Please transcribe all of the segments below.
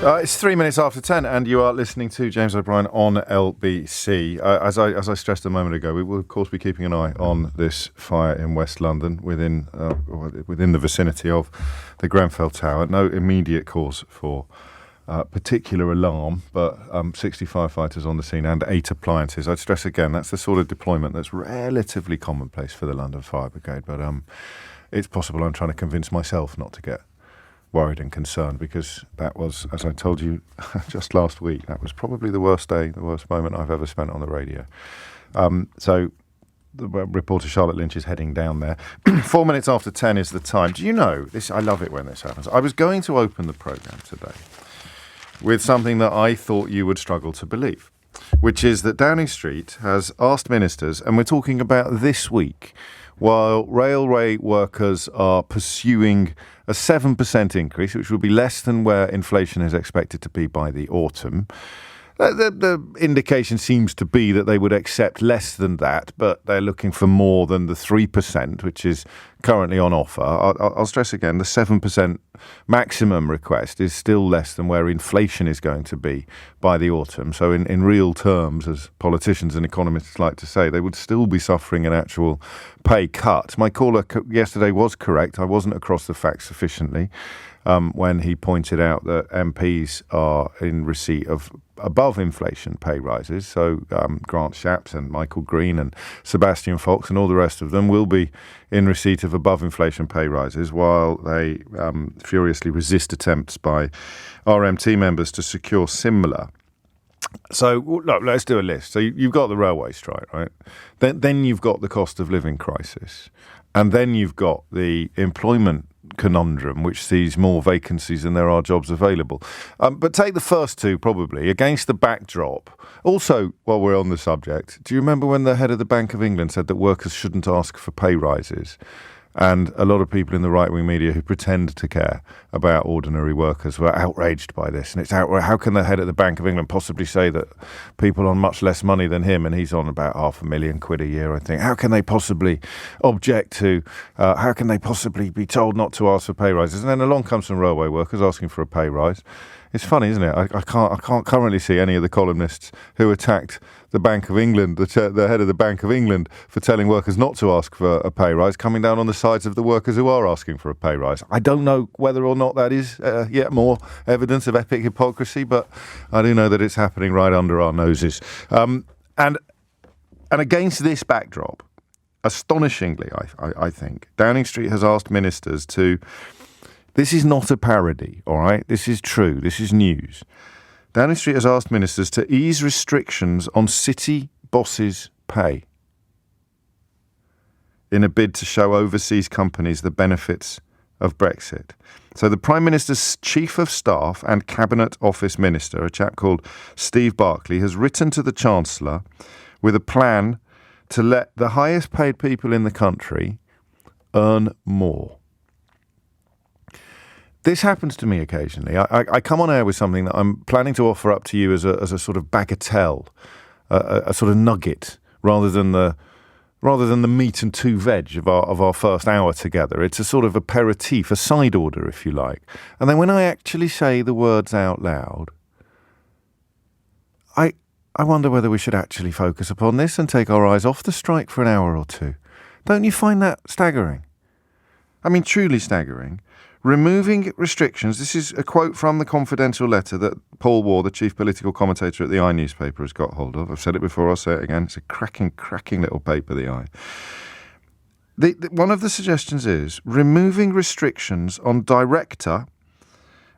It's 3 minutes after 10 and you are listening to James O'Brien on LBC. As I stressed a moment ago, we will of course be keeping an eye on this fire in West London within the vicinity of the Grenfell Tower. No immediate cause for particular alarm, but 60 firefighters on the scene and 8 appliances. I'd stress again, that's the sort of deployment that's relatively commonplace for the London Fire Brigade, but it's possible I'm trying to convince myself not to get worried and concerned, because that was, as I told you just last week, that was probably the worst moment I've ever spent on the radio. So the reporter Charlotte Lynch is heading down there. 4 minutes after 10 is the time. Do you know, this? I love it when this happens. I was going to open the programme today with something that I thought you would struggle to believe, which is that Downing Street has asked ministers, and we're talking about this week, while railway workers are pursuing a 7% increase, which will be less than where inflation is expected to be by the autumn. The indication seems to be that they would accept less than that, but they're looking for more than the 3%, which is currently on offer. I'll stress again, the 7% maximum request is still less than where inflation is going to be by the autumn. So in real terms, as politicians and economists like to say, they would still be suffering an actual pay cut. My caller yesterday was correct. I wasn't across the facts sufficiently when he pointed out that MPs are in receipt of above inflation pay rises. So Grant Shapps and Michael Green and Sebastian Fox and all the rest of them will be in receipt of above inflation pay rises, while they furiously resist attempts by RMT members to secure similar. So look, let's do a list. So you've got the railway strike, right? Then you've got the cost of living crisis, and then you've got the employment conundrum, which sees more vacancies than there are jobs available. But take the first two probably against the backdrop. Also, while we're on the subject, do you remember when the head of the Bank of England said that workers shouldn't ask for pay rises? And a lot of people in the right-wing media who pretend to care about ordinary workers were outraged by this. And it's how can the head of the Bank of England possibly say that people on much less money than him, and he's on about £500,000 a year, I think, how can they possibly object to, how can they possibly be told not to ask for pay rises? And then along comes some railway workers asking for a pay rise. It's funny, isn't it? I can't currently see any of the columnists who attacked the Bank of England, the head of the Bank of England, for telling workers not to ask for a pay rise, coming down on the sides of the workers who are asking for a pay rise. I don't know whether or not that is yet more evidence of epic hypocrisy, but I do know that it's happening right under our noses. And against this backdrop, astonishingly, I think, Downing Street has asked ministers to... This is not a parody, all right? This is true. This is news. Downing Street has asked ministers to ease restrictions on city bosses' pay in a bid to show overseas companies the benefits of Brexit. So the Prime Minister's Chief of Staff and Cabinet Office Minister, a chap called Steve Barclay, has written to the Chancellor with a plan to let the highest paid people in the country earn more. This happens to me occasionally. I come on air with something that I'm planning to offer up to you as a sort of bagatelle, a sort of nugget, rather than the meat and two veg of our first hour together. It's a sort of aperitif, a side order, if you like. And then when I actually say the words out loud, I wonder whether we should actually focus upon this and take our eyes off the strike for an hour or two. Don't you find that staggering? I mean, truly staggering. Removing restrictions, this is a quote from the confidential letter that Paul Waugh, the chief political commentator at the I newspaper, has got hold of. I've said it before, I'll say it again. It's a cracking little paper, the I. One of the suggestions is removing restrictions on director,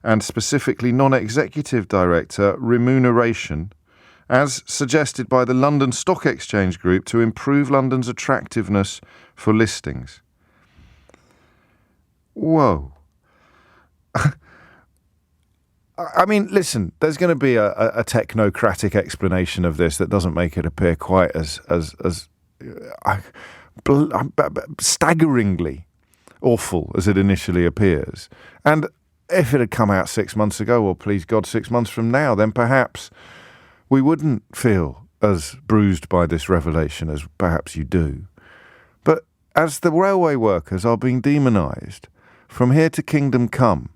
and specifically non-executive director, remuneration, as suggested by the London Stock Exchange Group to improve London's attractiveness for listings. Whoa. I mean, listen, there's going to be a technocratic explanation of this that doesn't make it appear quite as staggeringly awful as it initially appears. And if it had come out 6 months ago, or please God, 6 months from now, then perhaps we wouldn't feel as bruised by this revelation as perhaps you do. But as the railway workers are being demonised from here to kingdom come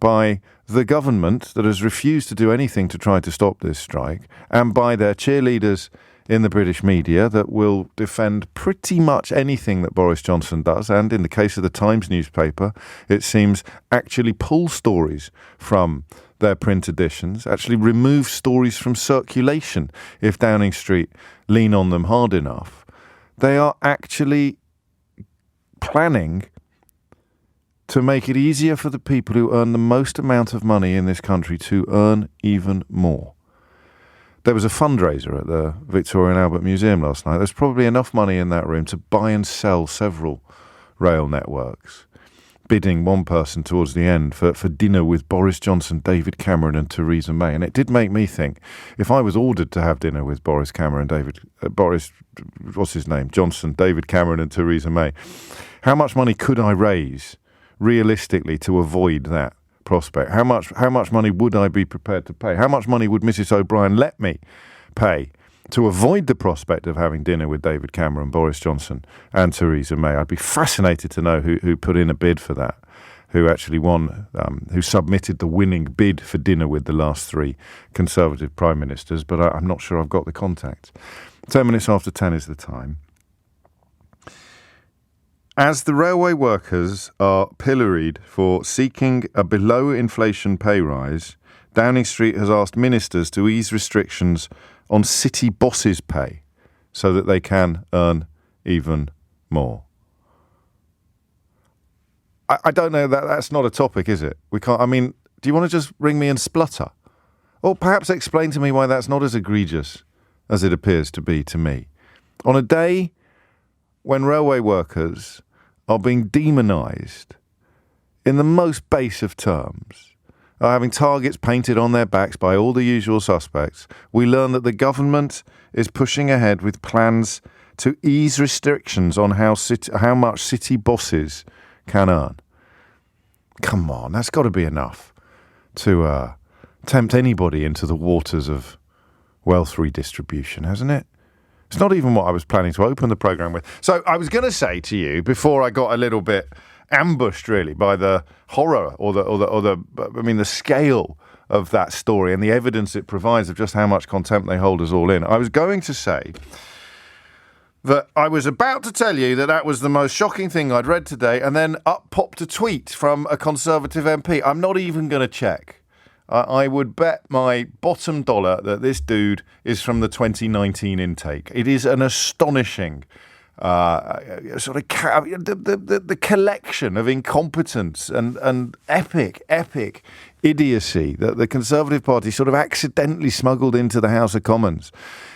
by the government that has refused to do anything to try to stop this strike, and by their cheerleaders in the British media that will defend pretty much anything that Boris Johnson does, and in the case of the Times newspaper, it seems actually pull stories from their print editions, actually remove stories from circulation if Downing Street lean on them hard enough. They are actually planning to make it easier for the people who earn the most amount of money in this country to earn even more. There was a fundraiser at the Victoria and Albert Museum last night. There's probably enough money in that room to buy and sell several rail networks, bidding one person towards the end for dinner with Boris Johnson, David Cameron and Theresa May. And it did make me think, if I was ordered to have dinner with Boris Cameron, Johnson, David Cameron and Theresa May, how much money could I raise realistically to avoid that prospect? How much money would I be prepared to pay? How much money would Mrs. O'Brien let me pay to avoid the prospect of having dinner with David Cameron, Boris Johnson and Theresa May? I'd be fascinated to know who put in a bid for that, who actually won, who submitted the winning bid for dinner with the last three Conservative Prime Ministers, but I'm not sure I've got the contact. 10 minutes after 10 is the time. As the railway workers are pilloried for seeking a below-inflation pay rise, Downing Street has asked ministers to ease restrictions on city bosses' pay so that they can earn even more. I don't know, that's not a topic, is it? We can't. I mean, do you want to just ring me and splutter? Or perhaps explain to me why that's not as egregious as it appears to be to me. On a day when railway workers are being demonised in the most base of terms, are having targets painted on their backs by all the usual suspects, we learn that the government is pushing ahead with plans to ease restrictions on how much city bosses can earn. Come on, that's got to be enough to tempt anybody into the waters of wealth redistribution, hasn't it? It's not even what I was planning to open the programme with. So I was going to say to you, before I got a little bit ambushed really by the horror or the scale of that story and the evidence it provides of just how much contempt they hold us all in, I was going to say that I was about to tell you that was the most shocking thing I'd read today, and then up popped a tweet from a Conservative MP. I'm not even going to check. I would bet my bottom dollar that this dude is from the 2019 intake. It is an astonishing sort of the collection of incompetence and epic idiocy that the Conservative Party sort of accidentally smuggled into the House of Commons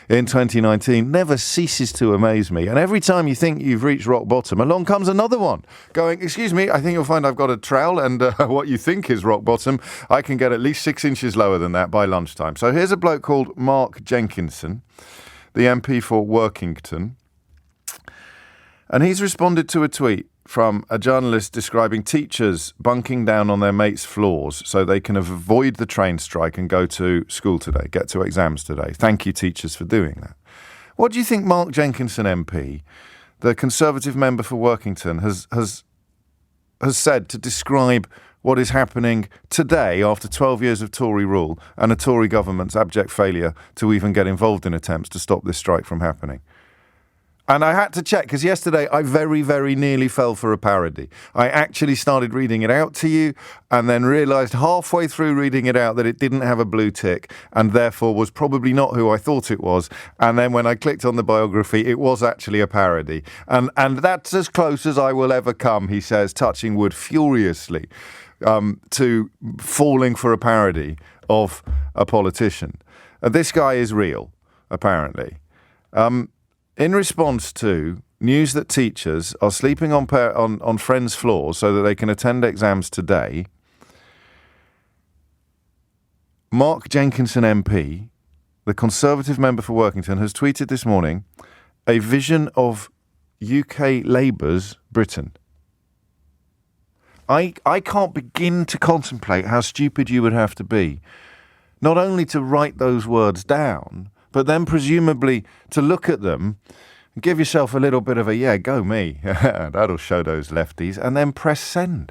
in 2019 never ceases to amaze me. And every time you think you've reached rock bottom, along comes another one going, excuse me, I think you'll find I've got a trowel, and what you think is rock bottom, I can get at least 6 inches lower than that by lunchtime. So here's a bloke called Mark Jenkinson, the MP for Workington, and he's responded to a tweet from a journalist describing teachers bunking down on their mates' floors so they can avoid the train strike and go to school today, get to exams today. Thank you, teachers, for doing that. What do you think Mark Jenkinson MP, the Conservative member for Workington, has said to describe what is happening today after 12 years of Tory rule and a Tory government's abject failure to even get involved in attempts to stop this strike from happening? And I had to check, because yesterday I very, very nearly fell for a parody. I actually started reading it out to you and then realised halfway through reading it out that it didn't have a blue tick and therefore was probably not who I thought it was. And then when I clicked on the biography, it was actually a parody. And that's as close as I will ever come, he says, touching wood furiously, to falling for a parody of a politician. This guy is real, apparently. In response to news that teachers are sleeping on friends' floors so that they can attend exams today, Mark Jenkinson MP, the Conservative member for Workington, has tweeted this morning a vision of UK Labour's Britain. I can't begin to contemplate how stupid you would have to be, not only to write those words down, but then presumably to look at them and give yourself a little bit of a, yeah, go me, that'll show those lefties, and then press send.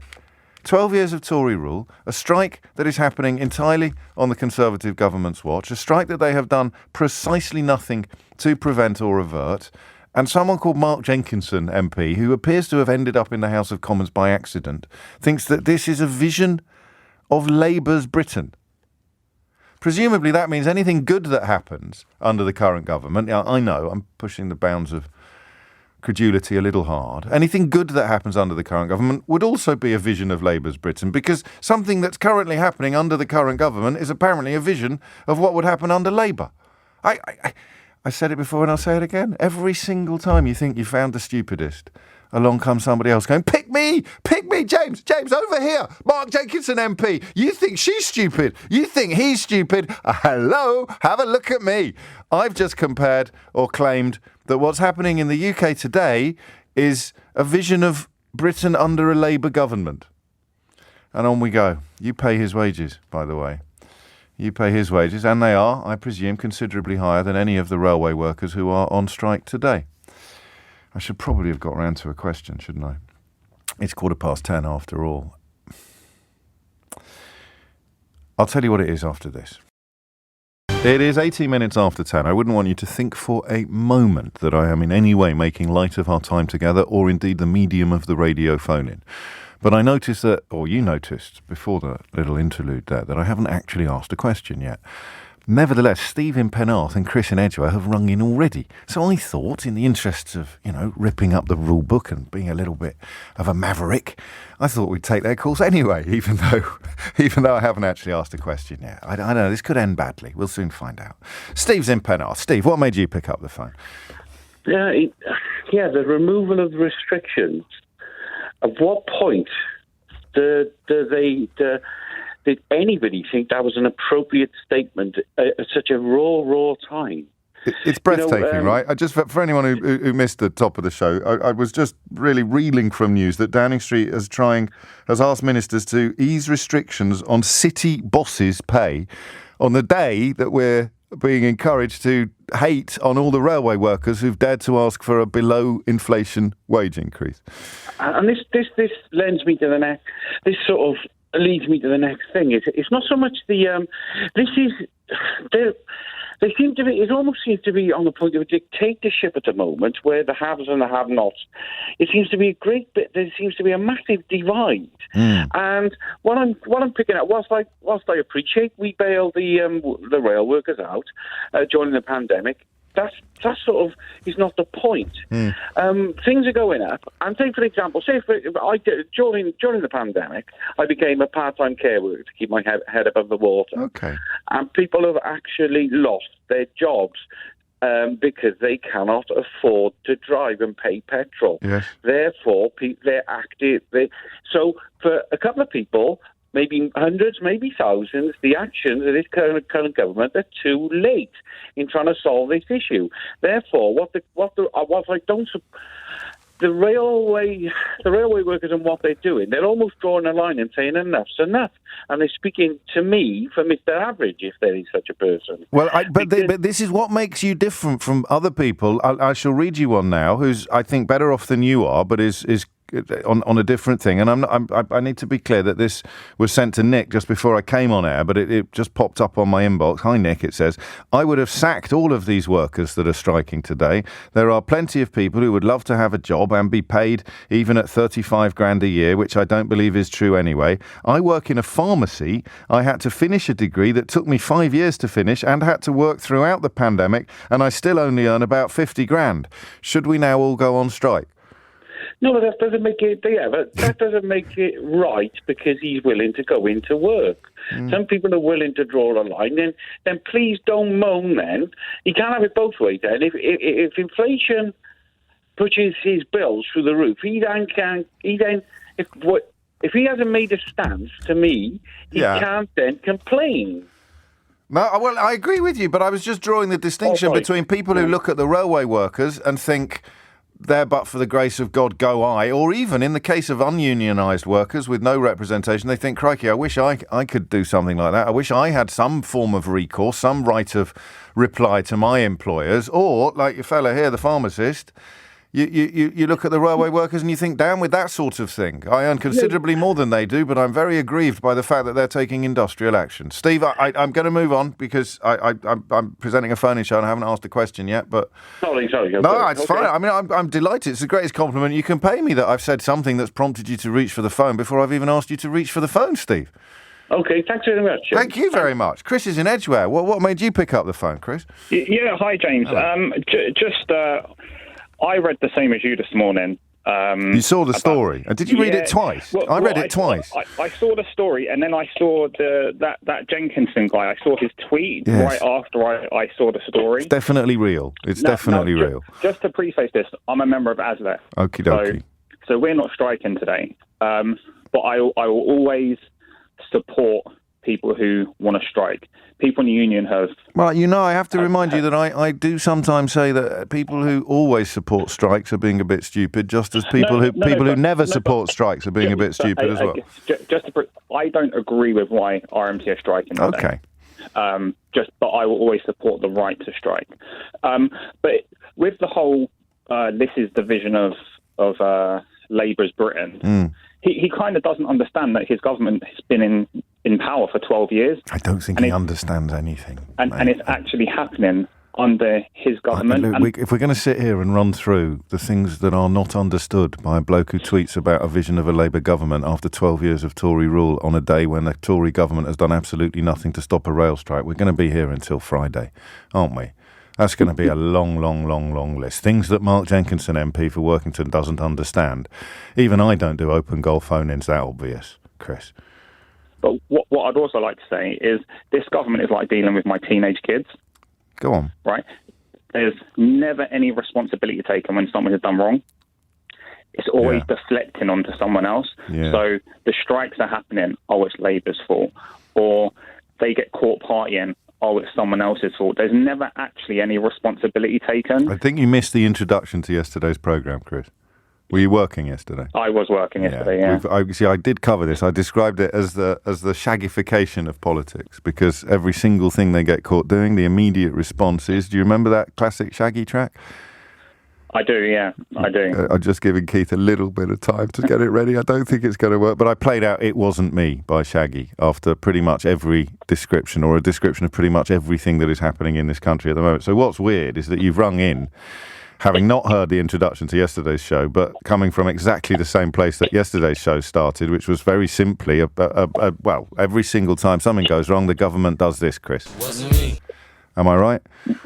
12 years of Tory rule, a strike that is happening entirely on the Conservative government's watch, a strike that they have done precisely nothing to prevent or avert, and someone called Mark Jenkinson, MP, who appears to have ended up in the House of Commons by accident, thinks that this is a vision of Labour's Britain. Presumably that means anything good that happens under the current government, I know I'm pushing the bounds of credulity a little hard, anything good that happens under the current government would also be a vision of Labour's Britain, because something that's currently happening under the current government is apparently a vision of what would happen under Labour. I said it before and I'll say it again. Every single time you think you found the stupidest, along comes somebody else going, pick me, James, over here, Mark Jenkinson MP. You think she's stupid. You think he's stupid. Hello, have a look at me. I've just compared or claimed that what's happening in the UK today is a vision of Britain under a Labour government. And on we go. You pay his wages, by the way. You pay his wages, and they are, I presume, considerably higher than any of the railway workers who are on strike today. I should probably have got round to a question, shouldn't I? It's 10:15 after all. I'll tell you what it is after this. It is 18 minutes after 10. I wouldn't want you to think for a moment that I am in any way making light of our time together, or indeed the medium of the radio phone-in. But I noticed that, or you noticed before the little interlude there, that I haven't actually asked a question yet. Nevertheless, Steve in Penarth and Chris in Edgware have rung in already. So I thought, in the interests of, ripping up the rule book and being a little bit of a maverick, I thought we'd take their calls anyway, even though I haven't actually asked a question yet. I don't know, this could end badly. We'll soon find out. Steve's in Penarth. Steve, what made you pick up the phone? The removal of the restrictions. At what point did anybody think that was an appropriate statement at such a raw time? It's breathtaking, right? I just for anyone who missed the top of the show, I was just really reeling from news that Downing Street has asked ministers to ease restrictions on city bosses' pay on the day that we're being encouraged to hate on all the railway workers who've dared to ask for a below-inflation wage increase. And this lends me to the next. This sort of leads me to the next thing. It's not so much the. They seem to be. It almost seems to be on the point of a dictatorship at the moment, where the haves and the have-nots. It seems to be a great bit. There seems to be a massive divide. And what I'm picking up, whilst I appreciate we bailed the rail workers out during the pandemic, that sort of is not the point. Things are going up, and say for example, during the pandemic, I became a part-time care worker to keep my head above the water. Okay, and people have actually lost their jobs because they cannot afford to drive and pay petrol. Yes. Therefore, they're active. So for a couple of people, maybe hundreds, maybe thousands, the actions of this current government are too late in trying to solve this issue. Therefore, the railway workers and what they're doing, they're almost drawing a line and saying enough's enough, and they're speaking to me for Mr. Average, if there is such a person. Well, but this is what makes you different from other people. I shall read you one now, who's I think better off than you are, but is on a different thing. And I need to be clear that this was sent to Nick just before I came on air, but it just popped up on my inbox. Hi, Nick, it says, I would have sacked all of these workers that are striking today. There are plenty of people who would love to have a job and be paid even at 35 grand a year, which I don't believe is true anyway. I work in a pharmacy. I had to finish a degree that took me 5 years to finish and had to work throughout the pandemic, and I still only earn about 50 grand. Should we now all go on strike? No, but that doesn't make it. Yeah, but that doesn't make it right because he's willing to go into work. Some people are willing to draw a line. Then please don't moan. Then you can't have it both ways. Then if inflation pushes his bills through the roof, if he hasn't made a stance to me, he can't then complain. No, well, I agree with you, but I was just drawing the distinction between people who look at the railway workers and think, there but for the grace of God go I, or even in the case of ununionised workers with no representation, they think, crikey, I wish I could do something like that. I wish I had some form of recourse, some right of reply to my employers, or, like your fella here, the pharmacist, You look at the railway workers and you think, down with that sort of thing. I earn considerably more than they do, but I'm very aggrieved by the fact that they're taking industrial action. Steve, I'm going to move on because I'm presenting a phone-in show and I haven't asked a question yet. But Sorry. No, it's fine. I mean, I'm delighted. It's the greatest compliment you can pay me that I've said something that's prompted you to reach for the phone before I've even asked you to reach for the phone, Steve. Okay, thanks very much. Thank you very much. Chris is in Edgware. What made you pick up the phone, Chris? Yeah, hi, James. I read the same as you this morning. You saw the story. Did you read it twice? I read it twice. I saw the story, and then I saw that Jenkinson guy. I saw his tweet right after I saw the story. It's definitely real. It's definitely real. Just to preface this, I'm a member of ASLEF. Okie dokie. So we're not striking today. But I will always support people who want to strike. People in the union have... Well, I have to remind you that I do sometimes say that people who always support strikes are being a bit stupid, just as people who never support strikes are being a bit stupid as well. I don't agree with why RMT are striking today. Okay. But I will always support the right to strike. But with the whole, this is the vision of Labour's Britain, he kind of doesn't understand that his government has been in power for 12 years. I don't think he understands anything. And it's actually happening under his government. If we're going to sit here and run through the things that are not understood by a bloke who tweets about a vision of a Labour government after 12 years of Tory rule on a day when the Tory government has done absolutely nothing to stop a rail strike, we're going to be here until Friday, aren't we? That's going to be a long list. Things that Mark Jenkinson, MP for Workington, doesn't understand. Even I don't do open goal phone-ins that obvious, Chris. But what I'd also like to say is this government is like dealing with my teenage kids. Go on. Right? There's never any responsibility taken when someone has done wrong. It's always deflecting onto someone else. Yeah. So the strikes are happening, it's Labour's fault. Or they get caught partying, it's someone else's fault. There's never actually any responsibility taken. I think you missed the introduction to yesterday's programme, Chris. Were you working yesterday? I was working yesterday, yeah. I did cover this. I described it as the shaggification of politics, because every single thing they get caught doing, the immediate response is, do you remember that classic Shaggy track? I do, yeah, I do. I'm just giving Keith a little bit of time to get it ready. I don't think it's going to work, but I played out It Wasn't Me by Shaggy after pretty much every description, or a description of pretty much everything that is happening in this country at the moment. So what's weird is that you've rung in, having not heard the introduction to yesterday's show, but coming from exactly the same place that yesterday's show started, which was very simply, well, every single time something goes wrong, the government does this, Chris. Wasn't me. Am I right?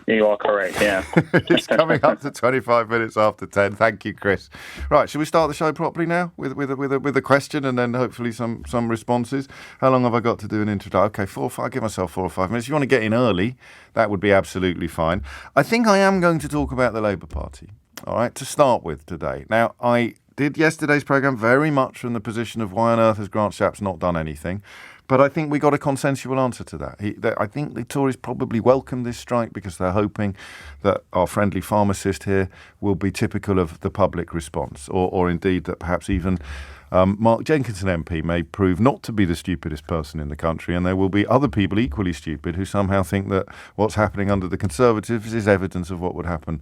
You are correct, yeah. It's coming up to 25 minutes after 10. Thank you, Chris. Right, should we start the show properly now with a question and then hopefully some responses? How long have I got to do an introduction? Okay, 4 or 5. I'll give myself 4 or 5 minutes. If you want to get in early, that would be absolutely fine. I think I am going to talk about the Labour Party, all right, to start with today. Now, I did yesterday's programme very much from the position of why on earth has Grant Shapps not done anything. But I think we got a consensual answer to that. I think the Tories probably welcome this strike because they're hoping that our friendly pharmacist here will be typical of the public response, or indeed that perhaps even Mark Jenkinson MP may prove not to be the stupidest person in the country, and there will be other people equally stupid who somehow think that what's happening under the Conservatives is evidence of what would happen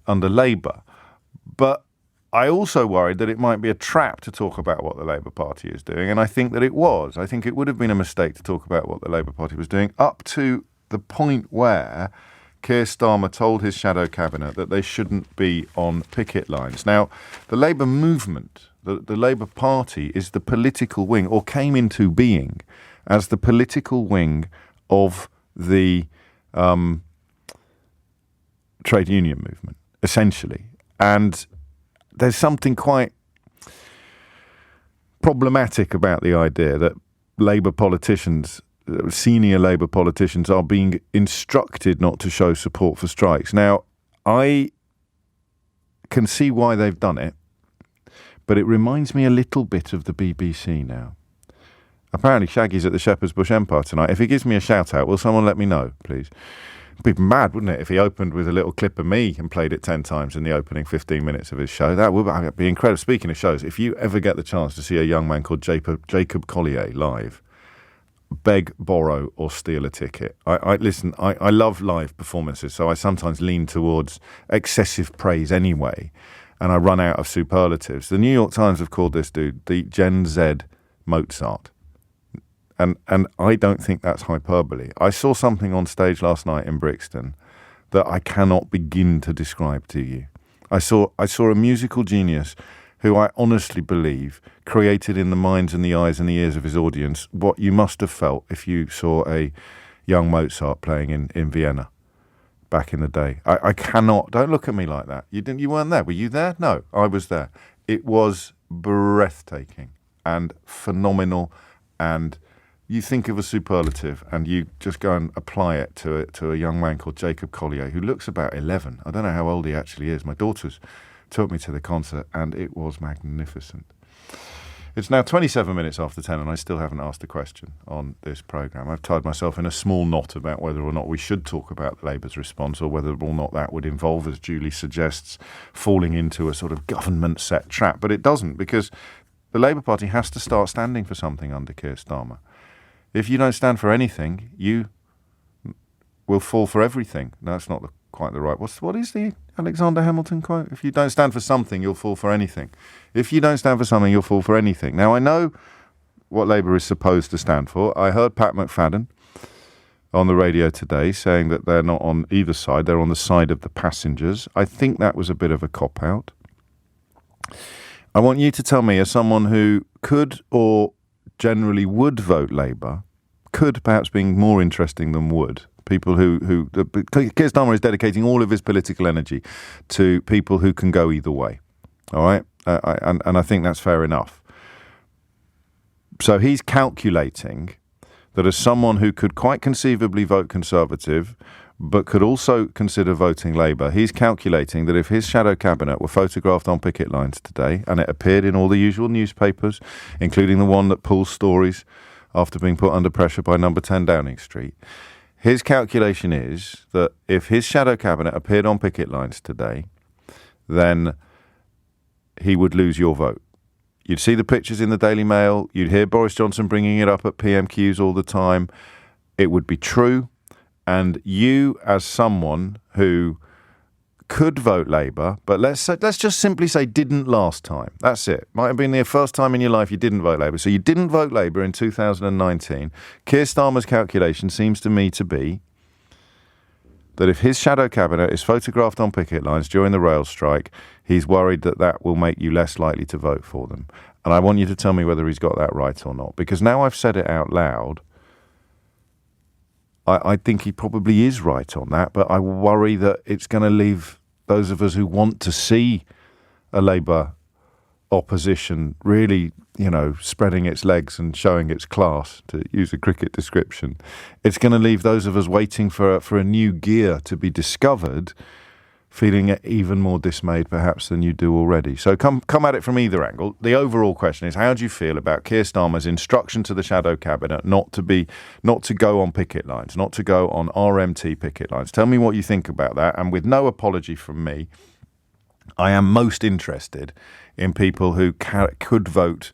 under Labour. But I also worried that it might be a trap to talk about what the Labour Party is doing, and I think that it was. I think it would have been a mistake to talk about what the Labour Party was doing up to the point where Keir Starmer told his shadow cabinet that they shouldn't be on picket lines. Now, the Labour movement, the Labour Party, is the political wing, or came into being as the political wing of the trade union movement, essentially. And there's something quite problematic about the idea that Labour politicians, senior Labour politicians, are being instructed not to show support for strikes. Now, I can see why they've done it, but it reminds me a little bit of the BBC now. Apparently Shaggy's at the Shepherd's Bush Empire tonight. If he gives me a shout out, will someone let me know, please? It'd be mad, wouldn't it, if he opened with a little clip of me and played it 10 times in the opening 15 minutes of his show? That would be incredible. Speaking of shows, if you ever get the chance to see a young man called Jacob Collier live, beg, borrow or steal a ticket. Listen, I love live performances, so I sometimes lean towards excessive praise anyway. and I run out of superlatives. The New York Times have called this dude the Gen Z Mozart. And I don't think that's hyperbole. I saw something on stage last night in Brixton that I cannot begin to describe to you. I saw a musical genius who I honestly believe created in the minds and the eyes and the ears of his audience what you must have felt if you saw a young Mozart playing in Vienna back in the day. I cannot, don't look at me like that. You weren't there. Were you there? No, I was there. It was breathtaking and phenomenal, and you think of a superlative and you just go and apply it to a young man called Jacob Collier, who looks about 11. I don't know how old he actually is. My daughters took me to the concert and it was magnificent. It's now 27 minutes after 10 and I still haven't asked a question on this programme. I've tied myself in a small knot about whether or not we should talk about Labour's response, or whether or not that would involve, as Julie suggests, falling into a sort of government-set trap. But it doesn't, because the Labour Party has to start standing for something under Keir Starmer. If you don't stand for anything, you will fall for everything. No, that's not quite the right. What is the Alexander Hamilton quote? If you don't stand for something, you'll fall for anything. If you don't stand for something, you'll fall for anything. Now, I know what Labour is supposed to stand for. I heard Pat McFadden on the radio today saying that they're not on either side. They're on the side of the passengers. I think that was a bit of a cop-out. I want you to tell me, as someone who could or generally would vote Labour, could perhaps being more interesting than would, people who Keir Starmer is dedicating all of his political energy to people who can go either way, all right? And I think that's fair enough. So he's calculating that as someone who could quite conceivably vote Conservative but could also consider voting Labour, he's calculating that if his shadow cabinet were photographed on picket lines today, and it appeared in all the usual newspapers, including the one that pulls stories after being put under pressure by number 10 Downing Street, his calculation is that if his shadow cabinet appeared on picket lines today, then he would lose your vote. You'd see the pictures in the Daily Mail. You'd hear Boris Johnson bringing it up at PMQs all the time. It would be true. And you, as someone who could vote Labour, but let's just simply say didn't last time. That's it. Might have been the first time in your life you didn't vote Labour. So you didn't vote Labour in 2019. Keir Starmer's calculation seems to me to be that if his shadow cabinet is photographed on picket lines during the rail strike, he's worried that that will make you less likely to vote for them. And I want you to tell me whether he's got that right or not. Because now I've said it out loud, I think he probably is right on that, but I worry that it's going to leave those of us who want to see a Labour opposition really, spreading its legs and showing its class, to use a cricket description. It's going to leave those of us waiting for a new gear to be discovered, feeling even more dismayed perhaps than you do already. So come at it from either angle. The overall question is, how do you feel about Keir Starmer's instruction to the shadow cabinet not to go on picket lines, not to go on RMT picket lines? Tell me what you think about that. And with no apology from me, I am most interested in people who could vote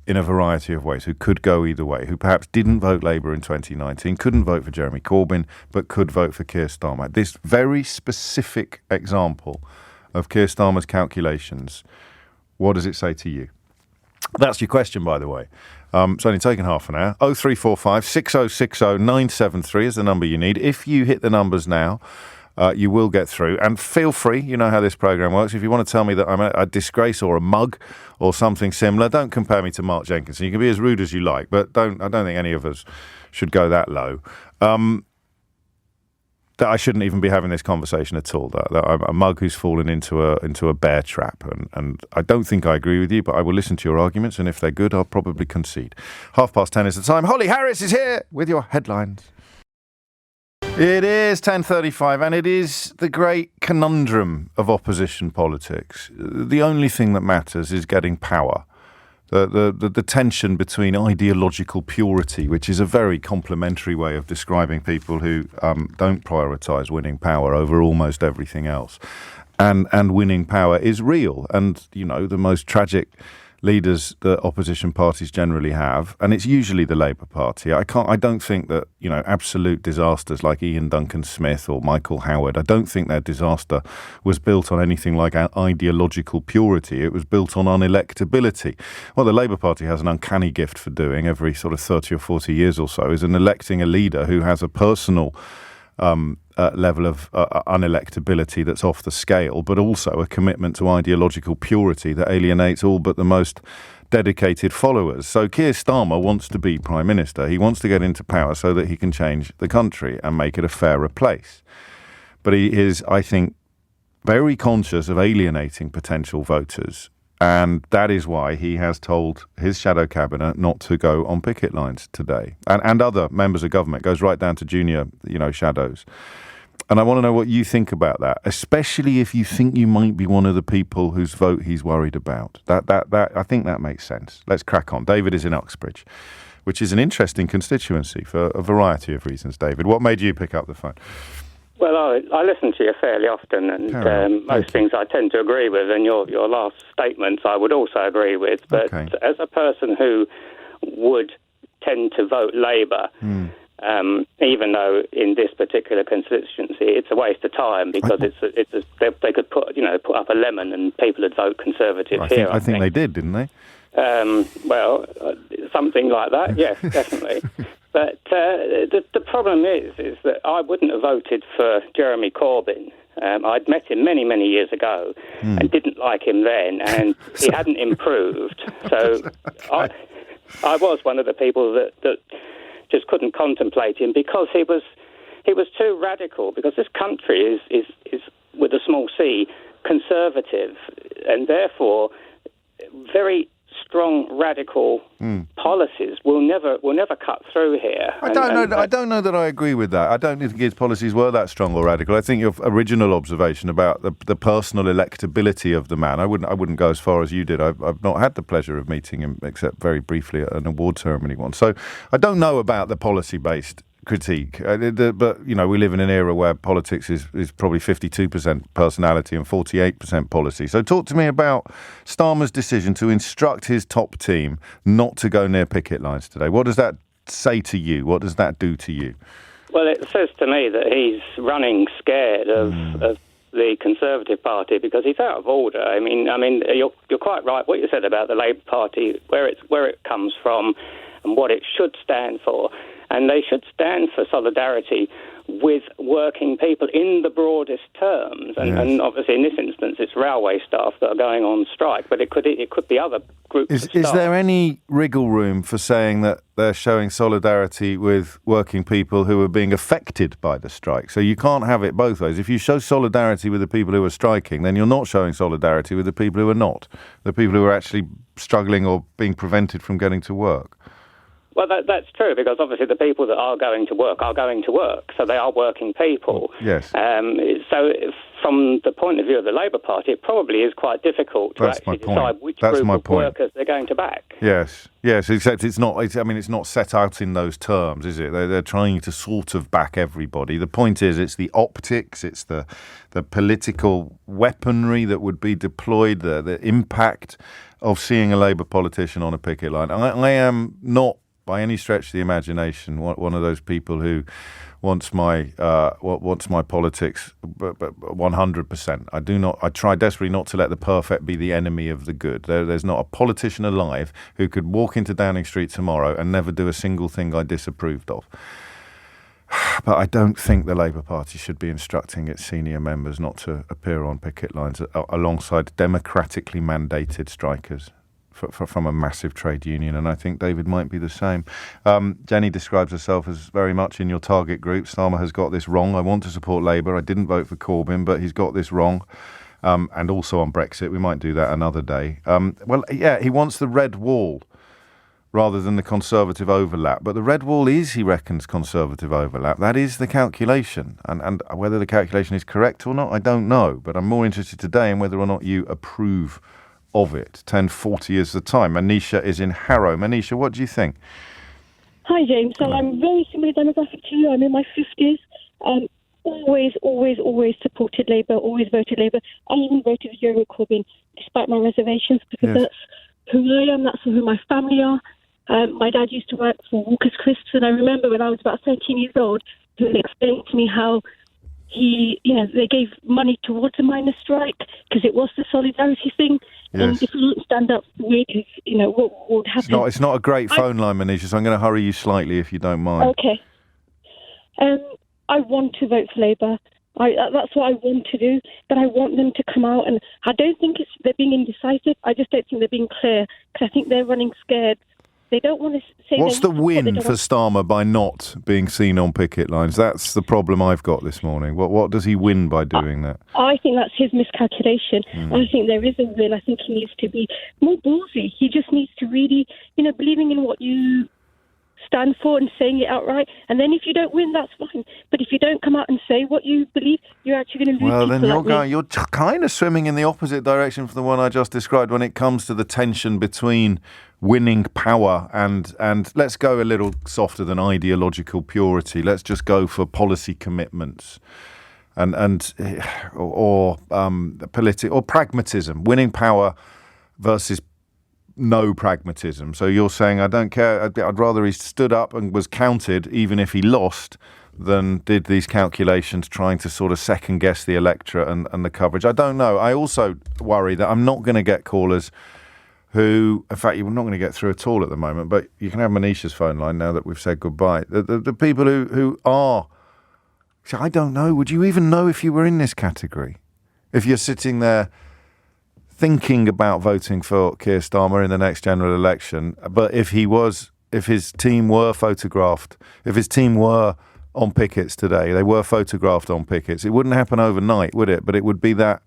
in a variety of ways, who could go either way, who perhaps didn't vote Labour in 2019, couldn't vote for Jeremy Corbyn, but could vote for Keir Starmer. This very specific example of Keir Starmer's calculations, what does it say to you? That's your question, by the way. It's only taken half an hour. 0345 6060 973 is the number you need. If you hit the numbers now, you will get through. And feel free, you know how this programme works. If you want to tell me that I'm a disgrace or a mug or something similar, don't compare me to Mark Jenkinson. You can be as rude as you like, but I don't think any of us should go that low. That I shouldn't even be having this conversation at all. That I'm a mug who's fallen into a bear trap. And I don't think I agree with you, but I will listen to your arguments, and if they're good, I'll probably concede. 10:30 is the time. Holly Harris is here with your headlines. It is 10:35, and it is the great conundrum of opposition politics. The only thing that matters is getting power. The tension between ideological purity, which is a very complimentary way of describing people who don't prioritise winning power over almost everything else, and winning power is real. And, the most tragic leaders that opposition parties generally have, and it's usually the Labour Party. I don't think that, absolute disasters like Ian Duncan Smith or Michael Howard, I don't think their disaster was built on anything like ideological purity. It was built on unelectability. What the Labour Party has an uncanny gift for doing every sort of 30 or 40 years or so is in electing a leader who has a personal level of unelectability that's off the scale, but also a commitment to ideological purity that alienates all but the most dedicated followers. So Keir Starmer wants to be Prime Minister. He wants to get into power so that he can change the country and make it a fairer place. But he is, I think, very conscious of alienating potential voters. And that is why he has told his shadow cabinet not to go on picket lines today. And other members of government, goes right down to junior, shadows. And I want to know what you think about that, especially if you think you might be one of the people whose vote he's worried about. That I think that makes sense. Let's crack on. David is in Uxbridge, which is an interesting constituency for a variety of reasons. David, what made you pick up the phone? Well, I listen to you fairly often, and most things I tend to agree with, and your last statements I would also agree with. But as a person who would tend to vote Labour, even though in this particular constituency it's a waste of time because they could put up a lemon and people would vote Conservative here. I think they did, didn't they? Something like that, yes, definitely. But the problem is that I wouldn't have voted for Jeremy Corbyn. I'd met him many, many years ago and didn't like him then, and he hadn't improved. So I was one of the people that just couldn't contemplate him because he was too radical. Because this country is with a small c, conservative, and therefore very strong radical policies will never cut through here. I don't know that I agree with that. I don't think his policies were that strong or radical. I think your original observation about the personal electability of the man, I wouldn't go as far as you did. I've not had the pleasure of meeting him except very briefly at an award ceremony once. So I don't know about the policy-based critique, but we live in an era where politics is probably 52% personality and 48% policy. So talk to me about Starmer's decision to instruct his top team not to go near picket lines today. What does that say to you? What does that do to you? Well, it says to me that he's running scared of the Conservative Party because he's out of order. I mean, you're quite right what you said about the Labour Party, where it comes from and what it should stand for. And they should stand for solidarity with working people in the broadest terms. And obviously, in this instance, it's railway staff that are going on strike, but it could be other groups of staff. Is there any wriggle room for saying that they're showing solidarity with working people who are being affected by the strike? So you can't have it both ways. If you show solidarity with the people who are striking, then you're not showing solidarity with the people who are not, the people who are actually struggling or being prevented from getting to work. Well, that's true, because obviously the people that are going to work, so they are working people. Yes. So from the point of view of the Labour Party, it probably is quite difficult to actually decide which group of workers they're going to back. Yes, except it's not set out in those terms, is it? They're trying to sort of back everybody. The point is, it's the optics, it's the political weaponry that would be deployed, the impact of seeing a Labour politician on a picket line. I am not, by any stretch of the imagination, one of those people who wants my politics 100%. I try desperately not to let the perfect be the enemy of the good. There's not a politician alive who could walk into Downing Street tomorrow and never do a single thing I disapproved of. But I don't think the Labour Party should be instructing its senior members not to appear on picket lines alongside democratically mandated strikers from a massive trade union, and I think David might be the same. Jenny describes herself as very much in your target group. Starmer has got this wrong. I want to support Labour. I didn't vote for Corbyn, but he's got this wrong. And also on Brexit. We might do that another day. He wants the red wall rather than the Conservative overlap. But the red wall is, he reckons, Conservative overlap. That is the calculation. And whether the calculation is correct or not, I don't know. But I'm more interested today in whether or not you approve of it. 10:40 is the time. Manisha is in Harrow. Manisha, what do you think? Hi, James. So I'm very similar demographic to you. I'm in my 50s. Always supported Labour, always voted Labour. I even voted for Jeremy Corbyn, despite my reservations, because that's who I am. That's who my family are. My dad used to work for Walker's Crisps, and I remember when I was about 13 years old, he was explaining to me how they gave money towards a miners' strike because it was the solidarity thing. Yes. And if we didn't stand up for workers, what would happen? It's not a great phone line, Manisha, so I'm going to hurry you slightly if you don't mind. Okay. I want to vote for Labour. That's what I want to do, but I want them to come out, and I don't think they're being indecisive. I just don't think they're being clear, because I think they're running scared. They don't want to say... What's the win for Starmer by not being seen on picket lines? That's the problem I've got this morning. What does he win by doing that? I think that's his miscalculation. I think there is a win. I think he needs to be more ballsy. He just needs to really, believing in what you stand for and saying it outright. And then if you don't win, that's fine. But if you don't come out and say what you believe, you're actually going to lose. Well, then you're kind of swimming in the opposite direction from the one I just described when it comes to the tension between winning power and let's go a little softer than ideological purity. Let's just go for policy commitments or pragmatism. Winning power versus no pragmatism. So you're saying, I don't care, I'd rather he stood up and was counted even if he lost than did these calculations trying to sort of second guess the electorate and the coverage. I don't know. I also worry that I'm not going to get callers who, in fact, you're not going to get through at all at the moment, but you can have Manisha's phone line now that we've said goodbye. The people who are, I don't know, would you even know if you were in this category? If you're sitting there thinking about voting for Keir Starmer in the next general election, but if his team were photographed, if his team were on pickets today, they were photographed on pickets, it wouldn't happen overnight, would it? But it would be that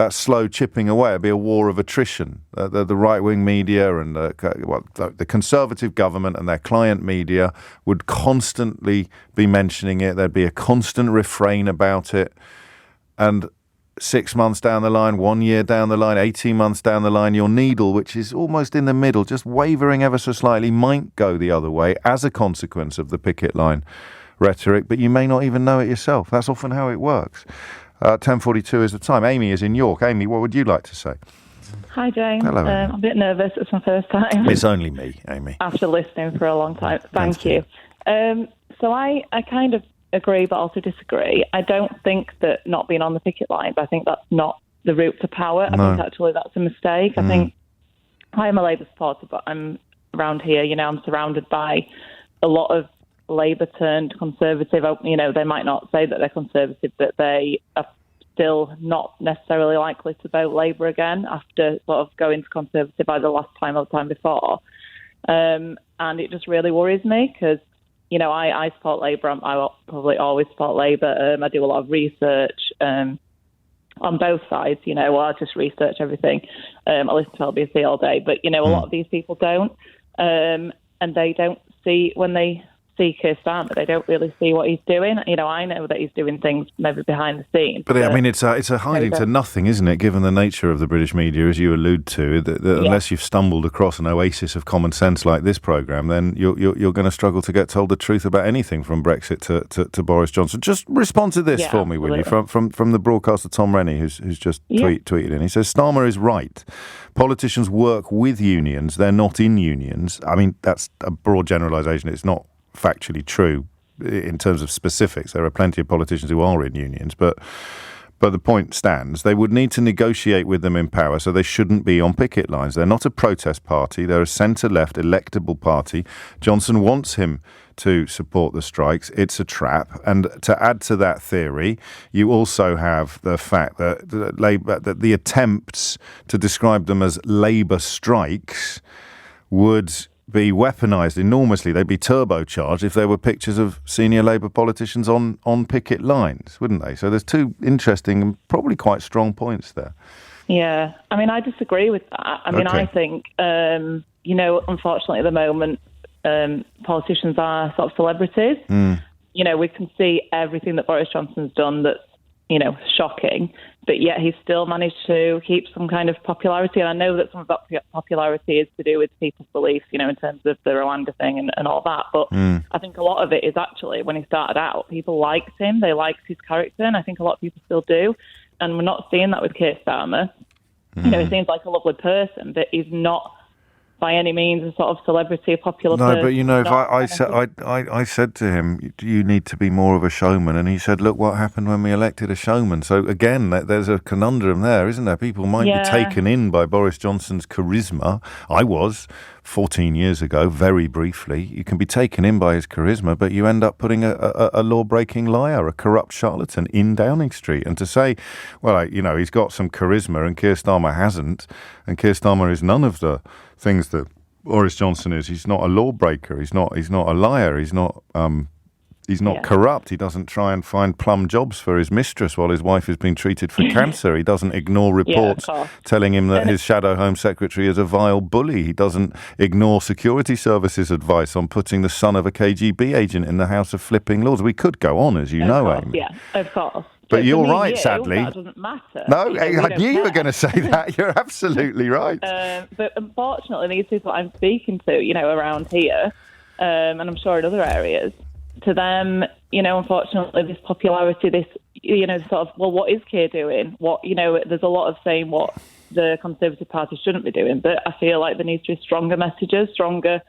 slow chipping away. It'd be a war of attrition. The right-wing media and the Conservative government and their client media would constantly be mentioning it. There'd be a constant refrain about it. And 6 months down the line, 1 year down the line, 18 months down the line, your needle, which is almost in the middle, just wavering ever so slightly, might go the other way as a consequence of the picket line rhetoric, but you may not even know it yourself. That's often how it works. 10:42 is the time. Amy is in York. Amy, what would you like to say? Hi, James. Hello. I'm a bit nervous. It's my first time. It's only me, Amy. After listening for a long time. Thank you. So I kind of agree but also disagree. I don't think that not being on the picket lines, I think that's not the route to power. I think actually that's a mistake. I think I am a Labour supporter, but I'm around here, I'm surrounded by a lot of Labour turned Conservative. They might not say that they're Conservative, but they are still not necessarily likely to vote Labour again after sort of going to Conservative either last time or the time before. And it just really worries me because, I support Labour. I will probably always support Labour. I do a lot of research on both sides, I just research everything. I listen to LBC all day, but, a lot of these people don't. And they don't see, when they see Keir Starmer, they don't really see what he's doing. I know that he's doing things maybe behind the scenes. But I mean, it's a hiding to nothing, isn't it, given the nature of the British media, as you allude to, that unless you've stumbled across an oasis of common sense like this programme, then you're going to struggle to get told the truth about anything from Brexit to Boris Johnson. Just respond to this for me, will you, from the broadcaster Tom Rennie, who's just tweeted in. He says, Starmer is right. Politicians work with unions. They're not in unions. I mean, that's a broad generalisation. It's not factually true in terms of specifics. There are plenty of politicians who are in unions, but the point stands. They would need to negotiate with them in power, so they shouldn't be on picket lines. They're not a protest party. They're a centre-left electable party. Johnson wants him to support the strikes. It's a trap. And to add to that theory, you also have the fact that the attempts to describe them as Labour strikes would be weaponised enormously. They'd be turbocharged if there were pictures of senior Labour politicians on picket lines, wouldn't they? So there's two interesting and probably quite strong points there. Yeah. I mean, I disagree with that. I mean, I think, unfortunately at the moment, politicians are sort of celebrities. We can see everything that Boris Johnson's done that's, shocking, but yet he's still managed to keep some kind of popularity. And I know that some of that popularity is to do with people's beliefs, in terms of the Rwanda thing and all that. But I think a lot of it is actually, when he started out, people liked him, they liked his character, and I think a lot of people still do. And we're not seeing that with Keir Starmer. You know, he seems like a lovely person, but he's not by any means a sort of celebrity, a popular person. No, but you know, if I said to him, you need to be more of a showman, and he said, look what happened when we elected a showman. So again, there's a conundrum there, isn't there? People might be taken in by Boris Johnson's charisma. I was 14 years ago, very briefly. You can be taken in by his charisma, but you end up putting a law-breaking liar, a corrupt charlatan in Downing Street. And to say, well, you know, he's got some charisma and Keir Starmer hasn't, and Keir Starmer is none of the things that Boris Johnson is. He's not a lawbreaker. He's not a liar. He's not corrupt. He doesn't try and find plum jobs for his mistress while his wife is being treated for cancer. He doesn't ignore reports telling him that his shadow Home Secretary is a vile bully. He doesn't ignore security services advice on putting the son of a KGB agent in the House of Flipping Laws. We could go on, as you know, Amy. Yeah, of course. But you're right, sadly. That doesn't matter. No, I knew you were going to say that. You're absolutely right. But unfortunately, these people I'm speaking to, you know, around here, and I'm sure in other areas, to them, you know, unfortunately, this popularity, this, you know, sort of, well, what is Keir doing? What, you know, there's a lot of saying what the Conservative Party shouldn't be doing, but I feel like there needs to be stronger messages, stronger,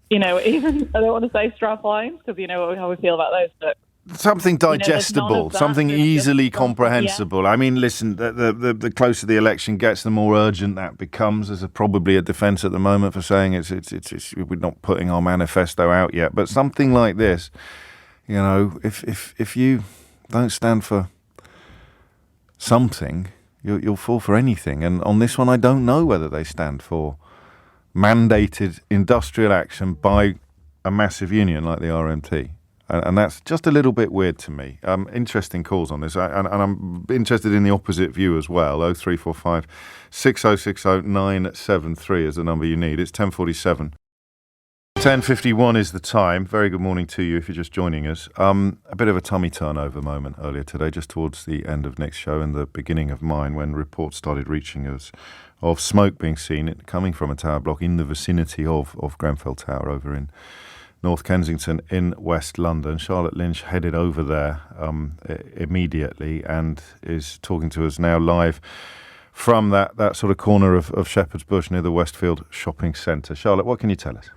you know, even, I don't want to say strap lines, because you know how we feel about those, but something digestible, something easily comprehensible. I mean, listen, the closer the election gets, the more urgent that becomes. There's probably a defence at the moment for saying it's we're not putting our manifesto out yet. But something like this, you know, if you don't stand for something, you'll fall for anything. And on this one, I don't know whether they stand for mandated industrial action by a massive union like the RMT. And that's just a little bit weird to me. Interesting calls on this. And I'm interested in the opposite view as well. 0345 6060 973 is the number you need. It's 10:47. 10:51 is the time. Very good morning to you if you're just joining us. A bit of a tummy turnover moment earlier today, just towards the end of Nick's show and the beginning of mine, when reports started reaching us of smoke being seen coming from a tower block in the vicinity of Grenfell Tower over in North Kensington in West London. Charlotte Lynch headed over there immediately and is talking to us now live from that sort of corner of Shepherd's Bush near the Westfield Shopping Centre. Charlotte, what can you tell us?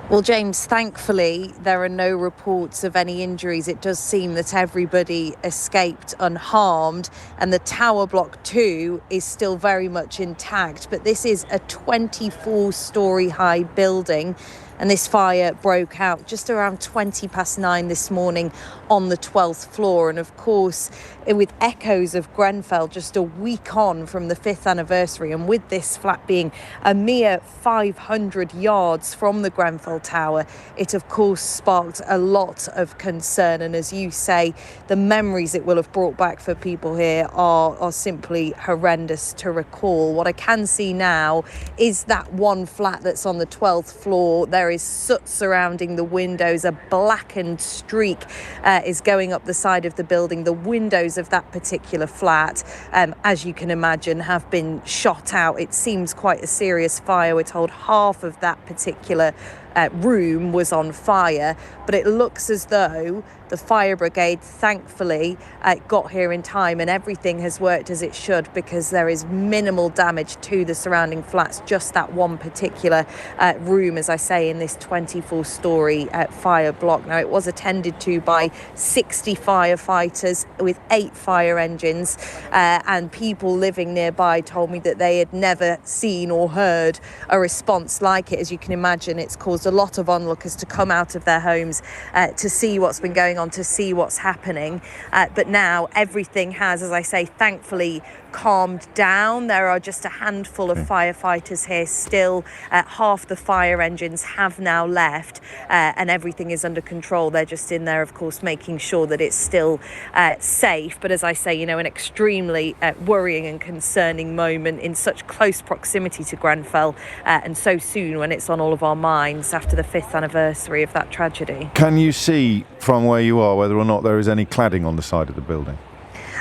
Well, James, thankfully, there are no reports of any injuries. It does seem that everybody escaped unharmed, and the tower block 2 is still very much intact. But this is a 24-storey high building, and this fire broke out just around 9:20 this morning on the 12th floor. And of course, with echoes of Grenfell just a week on from the 5th anniversary, and with this flat being a mere 500 yards from the Grenfell Tower, it of course sparked a lot of concern. And as you say, the memories it will have brought back for people here are simply horrendous to recall. What I can see now is that one flat that's on the 12th floor. There is soot surrounding the windows. A blackened streak is going up the side of the building. The windows of that particular flat, as you can imagine, have been shot out. It seems quite a serious fire. We're told half of that particular room was on fire, but it looks as though the fire brigade thankfully got here in time, and everything has worked as it should, because there is minimal damage to the surrounding flats, just that one particular room, as I say, in this 24-storey fire block. Now, it was attended to by 60 firefighters with 8 fire engines, and people living nearby told me that they had never seen or heard a response like it. As you can imagine, it's caused a lot of onlookers to come out of their homes to see what's been going on, to see what's happening. But now everything has, as I say, thankfully calmed down. There are just a handful of firefighters here still. Half the fire engines have now left, and everything is under control. They're just in there, of course, making sure that it's still safe. But as I say, you know, an extremely worrying and concerning moment in such close proximity to Grenfell, and so soon when it's on all of our minds after the 5th anniversary of that tragedy. Can you see from where you are whether or not there is any cladding on the side of the building?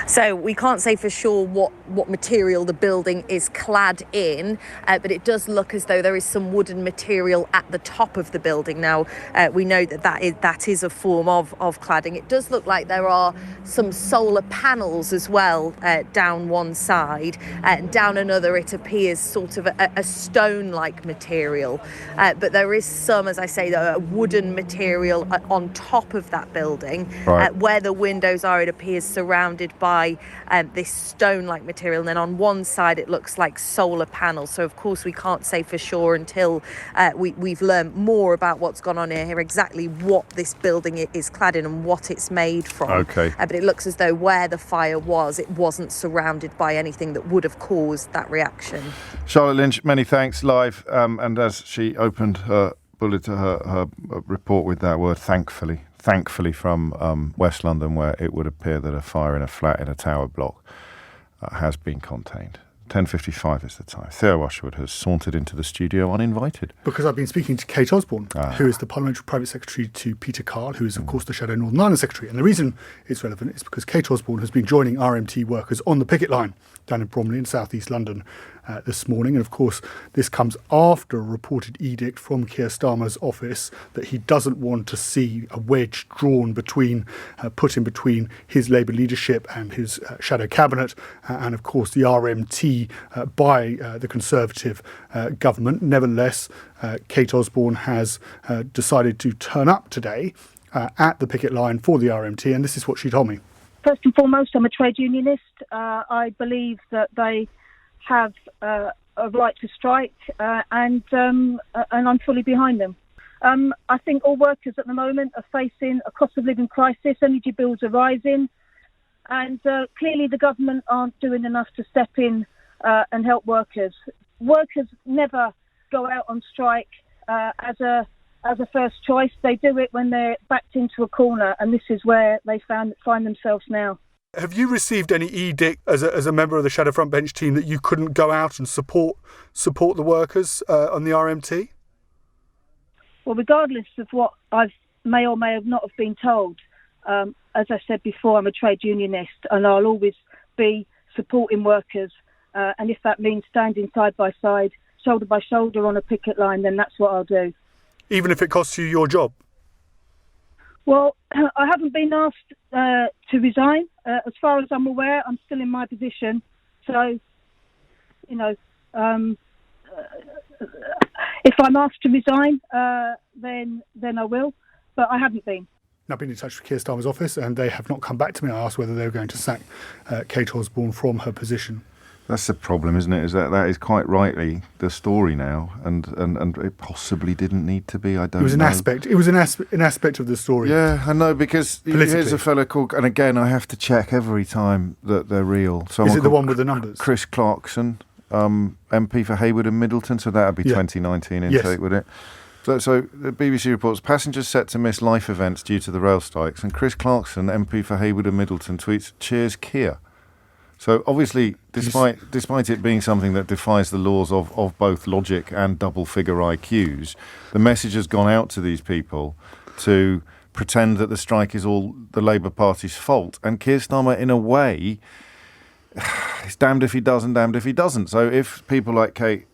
So we can't say for sure what material the building is clad in, but it does look as though there is some wooden material at the top of the building. Now, we know that is a form of cladding. It does look like there are some solar panels as well down one side, and down another it appears sort of a stone-like material. But there is some, as I say, a wooden material on top of that building. Right. Where the windows are, it appears surrounded by this stone-like material, and then on one side it looks like solar panels. So of course we can't say for sure until we've learned more about what's gone on here, exactly what this building is clad in and what it's made from. Okay. But it looks as though where the fire was, it wasn't surrounded by anything that would have caused that reaction. Charlotte Lynch, many thanks live. And as she opened her report with that word, thankfully from West London, where it would appear that a fire in a flat in a tower block has been contained. 10:55 is the time. Theo Washwood has sauntered into the studio uninvited. Because I've been speaking to Kate Osborne, who is the Parliamentary Private Secretary to Peter Carl, who is, of course, the Shadow Northern Ireland Secretary. And the reason it's relevant is because Kate Osborne has been joining RMT workers on the picket line down in Bromley in South East London this morning. And, of course, this comes after a reported edict from Keir Starmer's office that he doesn't want to see a wedge drawn put in between his Labour leadership and his shadow cabinet and, of course, the RMT by the Conservative government. Nevertheless, Kate Osborne has decided to turn up today at the picket line for the RMT, and this is what she told me. First and foremost, I'm a trade unionist. I believe that they have a right to strike, and I'm fully behind them. I think all workers at the moment are facing a cost of living crisis. Energy bills are rising, and clearly the government aren't doing enough to step in and help workers. Workers never go out on strike as a first choice. They do it when they're backed into a corner, and this is where they find themselves now. Have you received any edict as a member of the Shadow Front Bench team that you couldn't go out and support the workers on the RMT? Well, regardless of what I may or may have not have been told, as I said before, I'm a trade unionist, and I'll always be supporting workers. And if that means standing side by side, shoulder by shoulder on a picket line, then that's what I'll do. Even if it costs you your job? Well, I haven't been asked to resign. As far as I'm aware, I'm still in my position. So, if I'm asked to resign, then I will. But I haven't been. I've been in touch with Keir Starmer's office, and they have not come back to me. I asked whether they were going to sack Kate Osborne from her position. That's the problem, isn't it? Is that is quite rightly the story now, and it possibly didn't need to be. I don't know. It was an aspect. It was an aspect of the story. Yeah, I know, because here's a fellow called, and again, I have to check every time that they're real. Is it the one with the numbers? Chris Clarkson, MP for Haywood and Middleton, so that would be 2019 intake, would it? So the BBC reports passengers set to miss life events due to the rail strikes, and Chris Clarkson, MP for Haywood and Middleton, tweets, "Cheers, Keir." So obviously, despite it being something that defies the laws of both logic and double-figure IQs, the message has gone out to these people to pretend that the strike is all the Labour Party's fault. And Keir Starmer, in a way, is damned if he does and damned if he doesn't. So if people like Kate,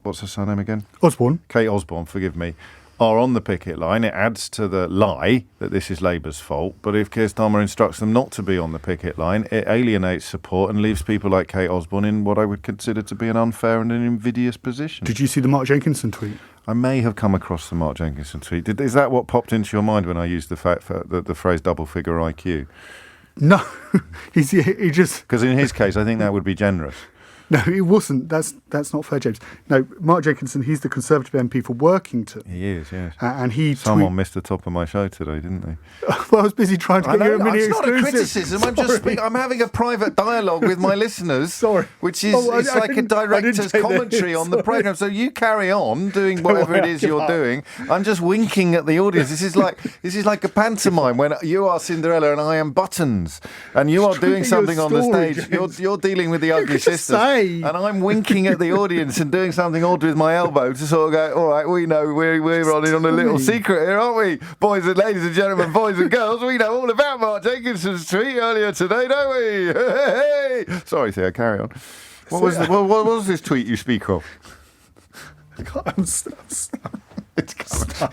what's her surname again? Osborne. Kate Osborne, forgive me, are on the picket line, it adds to the lie that this is Labour's fault. But if Keir Starmer instructs them not to be on the picket line, it alienates support and leaves people like Kate Osborne in what I would consider to be an unfair and an invidious position. Did you see the Mark Jenkinson tweet? I may have come across the Mark Jenkinson tweet. Is that what popped into your mind when I used the phrase double-figure IQ? No, he just... Because in his case, I think that would be generous. No, it wasn't. That's not fair, James. No, Mark Jenkinson, he's the Conservative MP for Workington. He is, yes. And he Someone missed the top of my show today, didn't they? Well, I was busy trying to get you a mini it's exclusive. It's not a criticism. I'm having a private dialogue with my listeners. Sorry. Which is it's like a director's commentary on the programme. So you carry on doing whatever it is you're doing. I'm just winking at the audience. This is like a pantomime when you are Cinderella and I am Buttons. And you are doing something on the stage. You're dealing with the ugly sisters. And I'm winking at the audience and doing something odd with my elbow to sort of go, all right, we know we're running on a little secret here, aren't we? Boys and ladies and gentlemen, boys and girls, we know all about Mark Jenkinson. Jenkinson's tweet earlier today, don't we? Hey! Sorry, Theo, carry on. What was this tweet you speak of?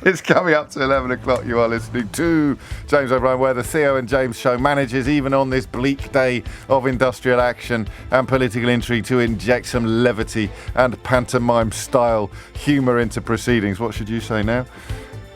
It's coming up to 11 o'clock. You are listening to James O'Brien, where the Theo and James show manages, even on this bleak day of industrial action and political intrigue, to inject some levity and pantomime-style humour into proceedings. What should you say now?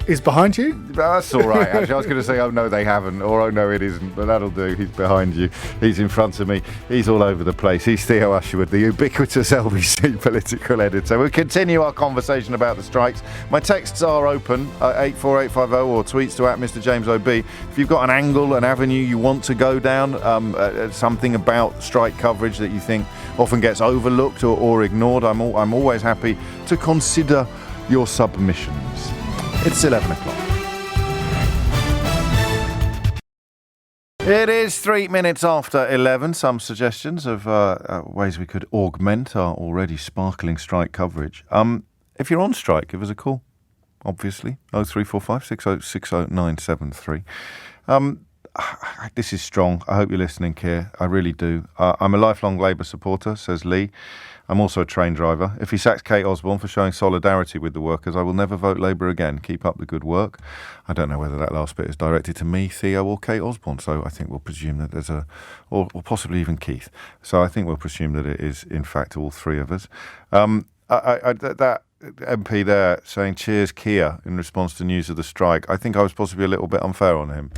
Is behind you? That's all right, actually. I was going to say, oh, no, they haven't, or oh, no, it isn't, but that'll do. He's behind you. He's in front of me. He's all over the place. He's Theo Usherwood, the ubiquitous LBC political editor. We'll continue our conversation about the strikes. My texts are open, 84850, or tweets to @Mr. James OB. If you've got an angle, an avenue you want to go down, something about strike coverage that you think often gets overlooked or ignored, I'm always happy to consider your submissions. It's 11 o'clock. It is 3 minutes after 11. Some suggestions of ways we could augment our already sparkling strike coverage. If you're on strike, give us a call, obviously. 0345 6060973. This is strong. I hope you're listening, Keir. I really do. I'm a lifelong Labour supporter, says Lee. I'm also a train driver. If he sacks Kate Osborne for showing solidarity with the workers, I will never vote Labour again. Keep up the good work. I don't know whether that last bit is directed to me, Theo, or Kate Osborne, so I think we'll presume that there's or possibly even Keith. So I think we'll presume that it is, in fact, all three of us. That MP there saying, cheers, Keir, in response to news of the strike, I think I was possibly a little bit unfair on him.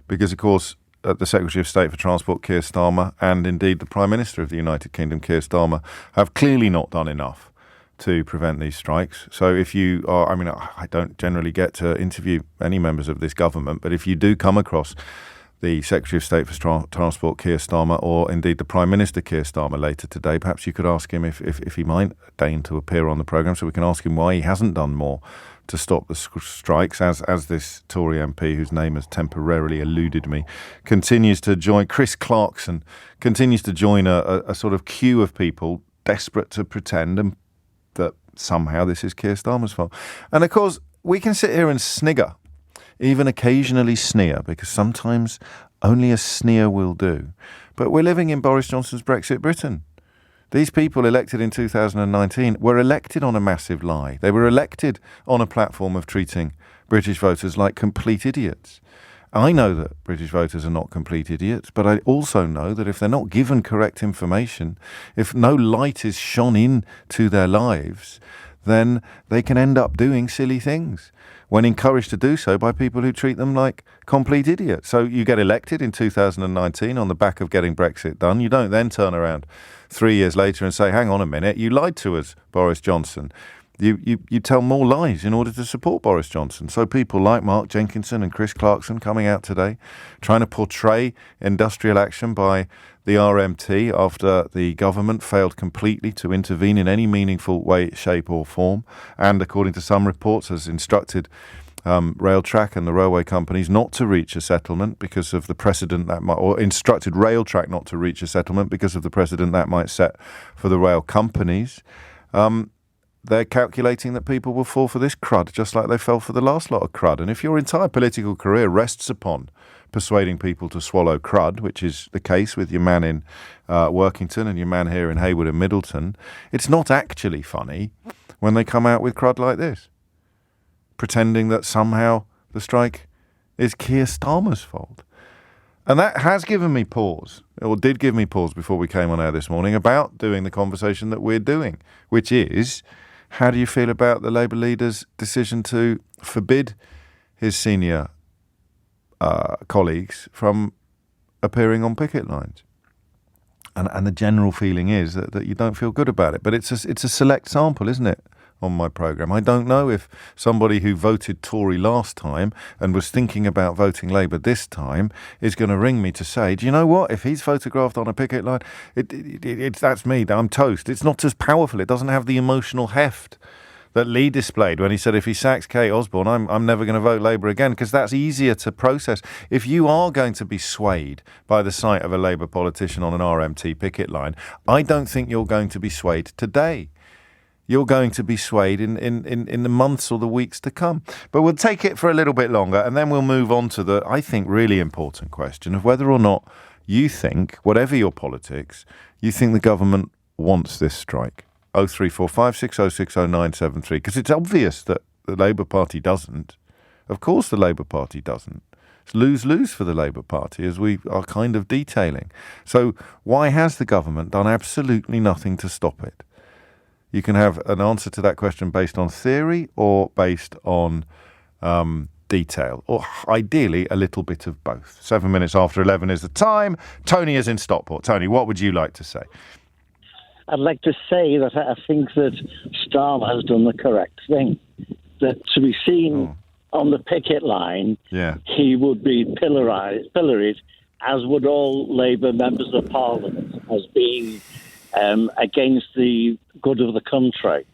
Because, of course, the Secretary of State for Transport, Keir Starmer, and indeed the Prime Minister of the United Kingdom, Keir Starmer, have clearly not done enough to prevent these strikes. So if you are, I don't generally get to interview any members of this government, but if you do come across the Secretary of State for Transport, Keir Starmer, or indeed the Prime Minister, Keir Starmer, later today, perhaps you could ask him if he might deign to appear on the programme, so we can ask him why he hasn't done more to stop the strikes, as this Tory MP, whose name has temporarily eluded me, continues to join. Chris Clarkson continues to join a sort of queue of people desperate to pretend that somehow this is Keir Starmer's fault. And of course, we can sit here and snigger, even occasionally sneer, because sometimes only a sneer will do. But we're living in Boris Johnson's Brexit Britain. These people elected in 2019 were elected on a massive lie. They were elected on a platform of treating British voters like complete idiots. I know that British voters are not complete idiots, but I also know that if they're not given correct information, if no light is shone into their lives, then they can end up doing silly things when encouraged to do so by people who treat them like complete idiots. So you get elected in 2019 on the back of getting Brexit done. You don't then turn around 3 years later and say, hang on a minute, you lied to us, Boris Johnson. You tell more lies in order to support Boris Johnson. So people like Mark Jenkinson and Chris Clarkson coming out today, trying to portray industrial action by the RMT after the government failed completely to intervene in any meaningful way, shape or form, and according to some reports has instructed Railtrack and the railway companies not to reach a settlement because of the precedent that might, or instructed Railtrack not to reach a settlement because of the precedent that might set for the rail companies. They're calculating that people will fall for this crud just like they fell for the last lot of crud. And if your entire political career rests upon persuading people to swallow crud, which is the case with your man in Workington and your man here in Hayward and Middleton, it's not actually funny when they come out with crud like this, pretending that somehow the strike is Keir Starmer's fault. And that has given me pause, or did give me pause before we came on air this morning, about doing the conversation that we're doing, which is, how do you feel about the Labour leader's decision to forbid his senior colleagues from appearing on picket lines? And the general feeling is that you don't feel good about it. But it's a select sample, isn't it, on my programme? I don't know if somebody who voted Tory last time and was thinking about voting Labour this time is going to ring me to say, do you know what? If he's photographed on a picket line, that's me. I'm toast. It's not as powerful. It doesn't have the emotional heft that Lee displayed when he said, if he sacks Kate Osborne, I'm never going to vote Labour again, because that's easier to process. If you are going to be swayed by the sight of a Labour politician on an RMT picket line, I don't think you're going to be swayed today. you're going to be swayed in the months or the weeks to come. But we'll take it for a little bit longer, and then we'll move on to the, I think, really important question of whether or not you think, whatever your politics, you think the government wants this strike. 0345 6060 973, because it's obvious that the Labour Party doesn't. Of course the Labour Party doesn't. It's lose-lose for the Labour Party, as we are kind of detailing. So why has the government done absolutely nothing to stop it? You can have an answer to that question based on theory or based on detail, or ideally a little bit of both. 7 minutes after 11 is the time. Tony is in Stockport. Tony, what would you like to say? I'd like to say that I think that Starmer has done the correct thing. That to be seen on the picket line, he would be pilloried, as would all Labour members of Parliament, as being against the good of the country.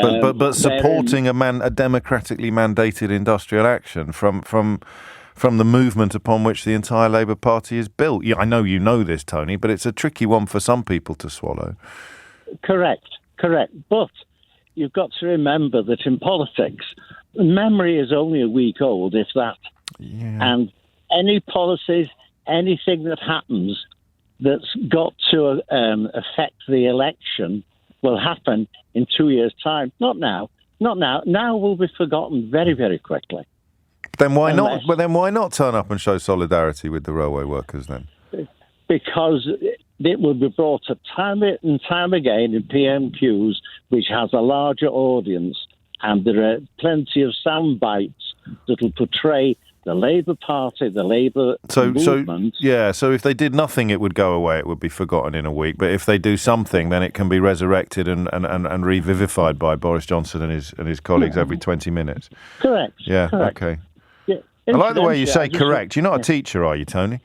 But supporting a democratically mandated industrial action from the movement upon which the entire Labour Party is built. Yeah, I know you know this, Tony, but it's a tricky one for some people to swallow. Correct. But you've got to remember that in politics, memory is only a week old, if that. Yeah. And any policies, anything that happens that's got to affect the election will happen in 2 years' time. Not now. Now will be forgotten very, very quickly. Then why not? Well, then why not turn up and show solidarity with the railway workers then? Because it will be brought up time and time again in PMQs, which has a larger audience, and there are plenty of sound bites that will portray the Labour Party, the Labour movement. So if they did nothing, it would go away. It would be forgotten in a week. But if they do something, then it can be resurrected and revivified by Boris Johnson and his colleagues every 20 minutes. Correct. Yeah, correct. okay. Yeah. I like the way you say correct. You're not a teacher, are you, Tony?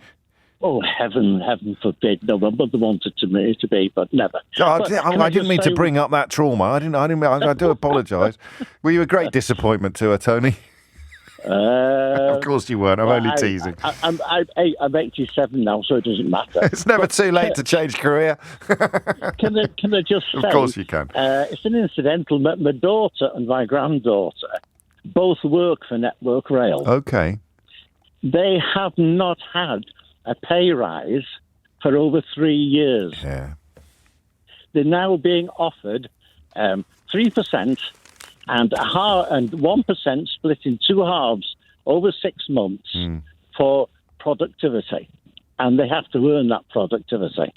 Oh, heaven forbid. No, I wouldn't want it to be, but never. I didn't mean to bring up that trauma. I do apologise. Were you a great disappointment to her, Tony? Of course you weren't. I'm only teasing. I'm 87 now, so it doesn't matter. It's never too late to change career. Can I just say? Of course you can. It's an incidental. My daughter and my granddaughter both work for Network Rail. Okay. They have not had a pay rise for over 3 years. Yeah. They're now being offered 3%. And 1% split in two halves over 6 months for productivity. And they have to earn that productivity.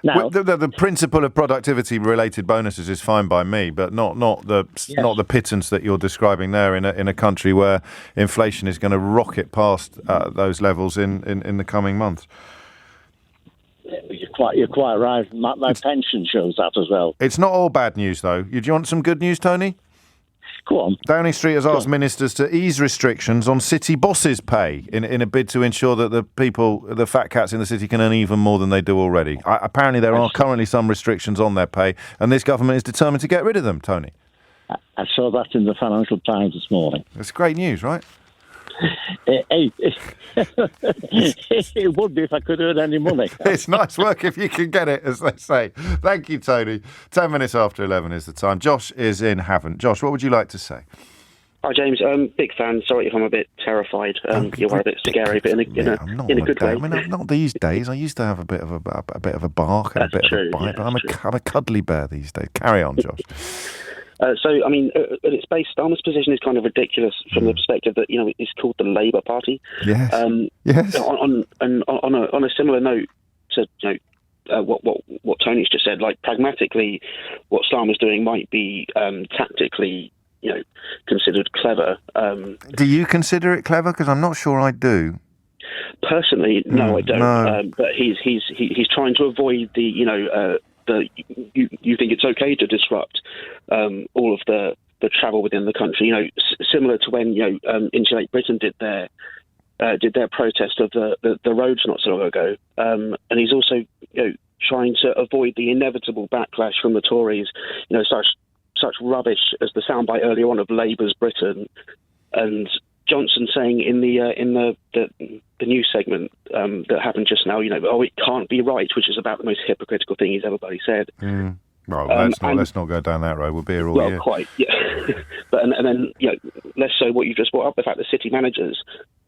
Now, the principle of productivity-related bonuses is fine by me, but not the pittance that you're describing there in a country where inflation is going to rocket past those levels in the coming months. You're quite right. My pension shows that as well. It's not all bad news, though. Do you want some good news, Tony? Go on. Downing Street has asked ministers to ease restrictions on city bosses' pay in a bid to ensure that the fat cats in the city can earn even more than they do already. Apparently there are currently some restrictions on their pay, and this government is determined to get rid of them, Tony. I saw that in the Financial Times this morning. It's great news, right? It would be if I could earn any money. It's nice work if you can get it, as they say. Thank you, Tony. 10 minutes after 11 is the time. Josh is in Havant. Josh, what would you like to say? Hi, James. Big fan. Sorry if I'm a bit terrified. You are a bit scary, but in a good way. I mean, not these days. I used to have a bit of a bark and a bit of a bite, but I'm a cuddly bear these days. Carry on, Josh. So, I mean, at its base, Starmer's position is kind of ridiculous from the perspective that, it's called the Labour Party. Yes. Yes. On a similar note to, what Tony's just said, like, pragmatically, what Starmer's doing might be tactically, considered clever. Do you consider it clever? Because I'm not sure I do. Personally, no, I don't. No. But he's trying to avoid the, you think it's okay to disrupt all of the travel within the country, similar to when Insulate Britain did their protest of the roads not so long ago, and he's also trying to avoid the inevitable backlash from the Tories, such rubbish as the soundbite earlier on of Labour's Britain, and Johnson saying in the news segment that happened just now, it can't be right, which is about the most hypocritical thing he's ever bloody said. Well, let's not go down that road. We'll be here all year. Well, quite, yeah. But and then less so what you just brought up, the fact that city managers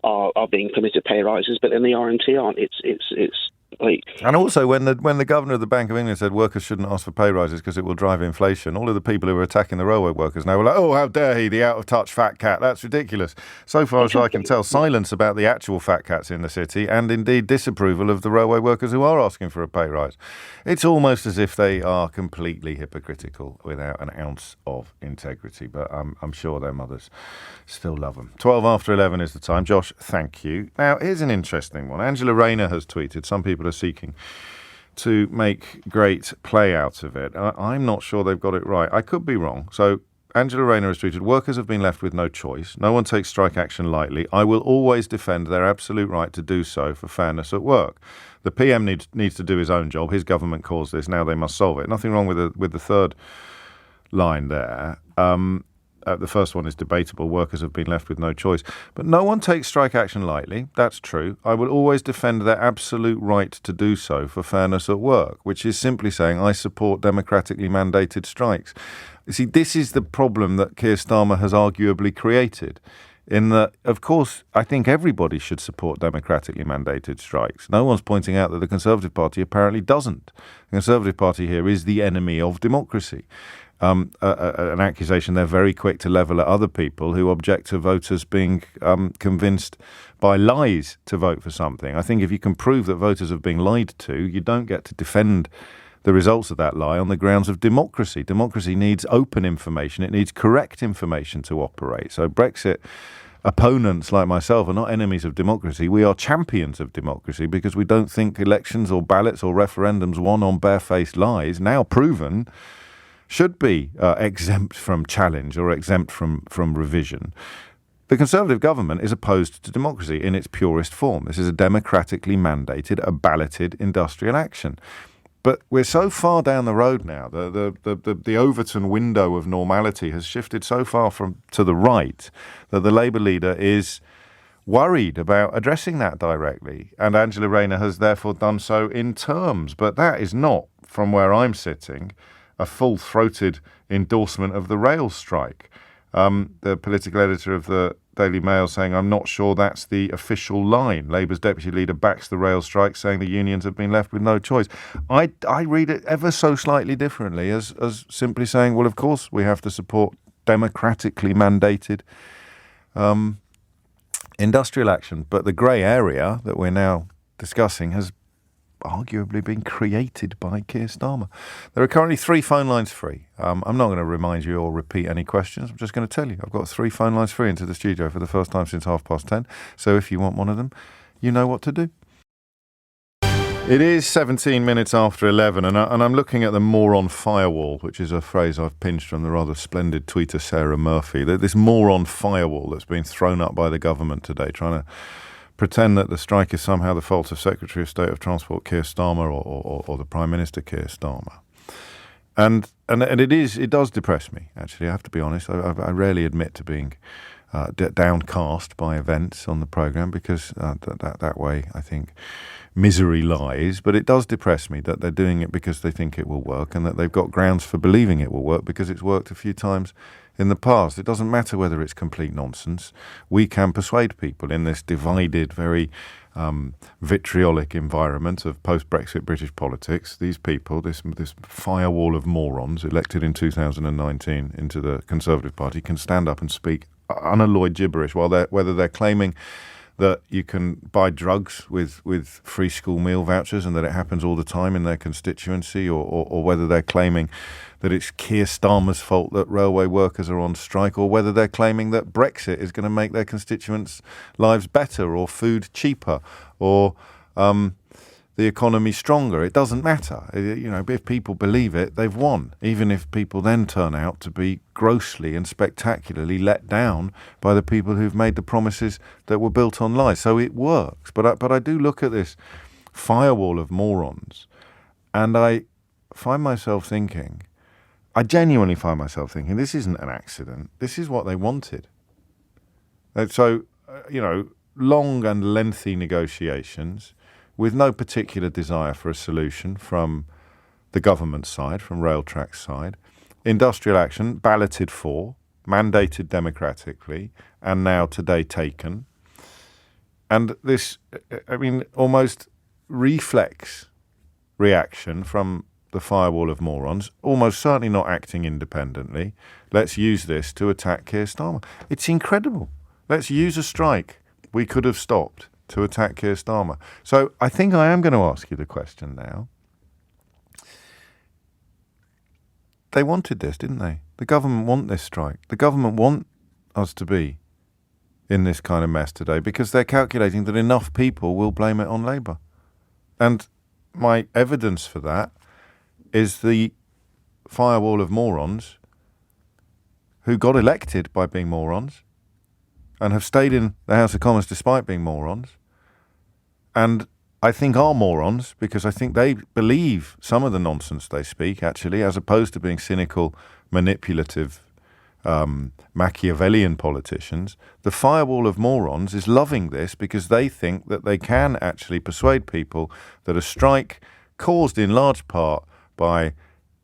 are being permitted pay rises, but then the RMT aren't. It's like. And also, when the governor of the Bank of England said workers shouldn't ask for pay rises because it will drive inflation, all of the people who were attacking the railway workers now were like, "Oh, how dare he, the out-of-touch fat cat? That's ridiculous." So far as I can tell, silence about the actual fat cats in the city, and indeed disapproval of the railway workers who are asking for a pay rise. It's almost as if they are completely hypocritical without an ounce of integrity. But I'm sure their mothers still love them. 12 after 11 is the time. Josh, thank you. Now, here's an interesting one. Angela Rayner has tweeted, some people are seeking to make great play out of it. I'm not sure they've got it right. I could be wrong. So Angela Rayner has tweeted, workers have been left with no choice. No one takes strike action lightly. I will always defend their absolute right to do so for fairness at work. The PM needs to do his own job. His government caused this. Now they must solve it. Nothing wrong with the third line there. The first one is debatable. Workers have been left with no choice. But no one takes strike action lightly. That's true. I will always defend their absolute right to do so for fairness at work, which is simply saying I support democratically mandated strikes. You see, this is the problem that Keir Starmer has arguably created. In that, of course, I think everybody should support democratically mandated strikes. No one's pointing out that the Conservative Party apparently doesn't. The Conservative Party here is the enemy of democracy. An accusation they're very quick to level at other people who object to voters being convinced by lies to vote for something. I think if you can prove that voters have been lied to, you don't get to defend the results of that lie on the grounds of democracy. Democracy needs open information. It needs correct information to operate. So Brexit opponents like myself are not enemies of democracy. We are champions of democracy because we don't think elections or ballots or referendums won on barefaced lies, now proven, should be exempt from challenge or exempt from revision. The Conservative government is opposed to democracy in its purest form. This is a democratically mandated, a balloted industrial action. But we're so far down the road now, the Overton window of normality has shifted so far to the right that the Labour leader is worried about addressing that directly. And Angela Rayner has therefore done so in terms. But that is not, from where I'm sitting, a full-throated endorsement of the rail strike. The political editor of the Daily Mail saying, I'm not sure that's the official line. Labour's deputy leader backs the rail strike, saying the unions have been left with no choice. I read it ever so slightly differently as simply saying, well, of course we have to support democratically mandated industrial action. But the grey area that we're now discussing has arguably been created by Keir Starmer. There are currently 3 phone lines free. I'm not going to remind you or repeat any questions. I'm just going to tell you I've got 3 phone lines free into the studio for the first time since 10:30. So if you want one of them, you know what to do. It is 17 minutes after 11 and I'm looking at the moron firewall, which is a phrase I've pinched from the rather splendid tweeter Sarah Murphy. This moron firewall that's been thrown up by the government today, trying to pretend that the strike is somehow the fault of Secretary of State of Transport Keir Starmer or the Prime Minister Keir Starmer. And it does depress me, actually, I have to be honest. I rarely admit to being downcast by events on the programme because that way, I think, misery lies. But it does depress me that they're doing it because they think it will work and that they've got grounds for believing it will work because it's worked a few times in the past. It doesn't matter whether it's complete nonsense. We can persuade people in this divided, very vitriolic environment of post-Brexit British politics. These people, this firewall of morons elected in 2019 into the Conservative Party can stand up and speak unalloyed gibberish whether they're claiming that you can buy drugs with free school meal vouchers and that it happens all the time in their constituency, or whether they're claiming that it's Keir Starmer's fault that railway workers are on strike, or whether they're claiming that Brexit is going to make their constituents' lives better, or food cheaper, or the economy stronger. It doesn't matter. If people believe it, they've won, even if people then turn out to be grossly and spectacularly let down by the people who've made the promises that were built on lies. So it works. But I do look at this firewall of morons and I genuinely find myself thinking, this isn't an accident. This is what they wanted. So, long and lengthy negotiations with no particular desire for a solution from the government side, from Railtrack's side. Industrial action, balloted for, mandated democratically, and now today taken. And this, almost reflex reaction from the firewall of morons, almost certainly not acting independently. Let's use this to attack Keir Starmer. It's incredible. Let's use a strike we could have stopped to attack Keir Starmer. So I think I am going to ask you the question now. They wanted this, didn't they? The government want this strike. The government want us to be in this kind of mess today because they're calculating that enough people will blame it on Labour. And my evidence for that is the firewall of morons who got elected by being morons and have stayed in the House of Commons despite being morons, and I think are morons because I think they believe some of the nonsense they speak, actually, as opposed to being cynical, manipulative, Machiavellian politicians. The firewall of morons is loving this because they think that they can actually persuade people that a strike caused in large part by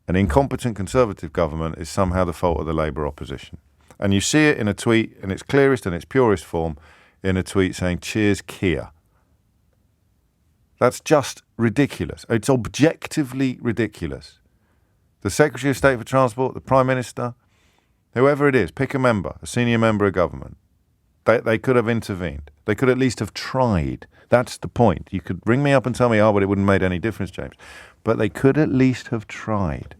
an incompetent Conservative government is somehow the fault of the Labour opposition. And you see it in a tweet in its clearest and its purest form, in a tweet saying, "Cheers, Keir." That's just ridiculous. It's objectively ridiculous. The Secretary of State for Transport, the Prime Minister, whoever it is, pick a member, a senior member of government. They could have intervened. They could at least have tried. That's the point. You could ring me up and tell me, but it wouldn't have made any difference, James. But they could at least have tried,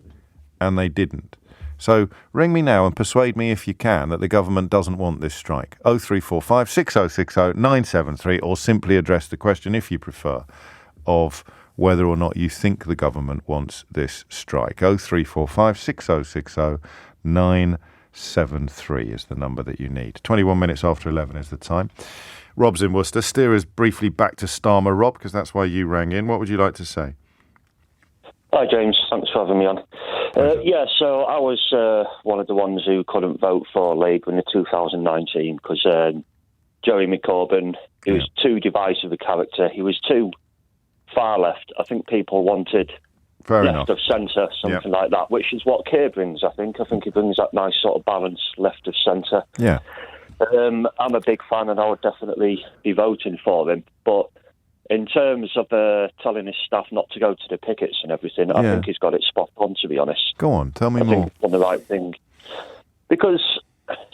and they didn't. So ring me now and persuade me if you can that the government doesn't want this strike. 0345 6060 973, or simply address the question, if you prefer, of whether or not you think the government wants this strike. 0345 6060 973 is the number that you need. 21 minutes after 11 is the time. Rob's in Worcester. Steer us briefly back to Starmer, Rob, because that's why you rang in. What would you like to say? Hi, James. Thanks for having me on. So I was one of the ones who couldn't vote for Labour in the 2019 because Jeremy Corbyn, he was too divisive a character. He was too far left. I think people wanted left of centre, something like that, which is what Keir brings, I think. I think he brings that nice sort of balance, left of centre. Yeah. I'm a big fan and I would definitely be voting for him. But in terms of telling his staff not to go to the pickets and everything, I think he's got it spot on, to be honest. Go on, tell me more. I think he's done the right thing. Because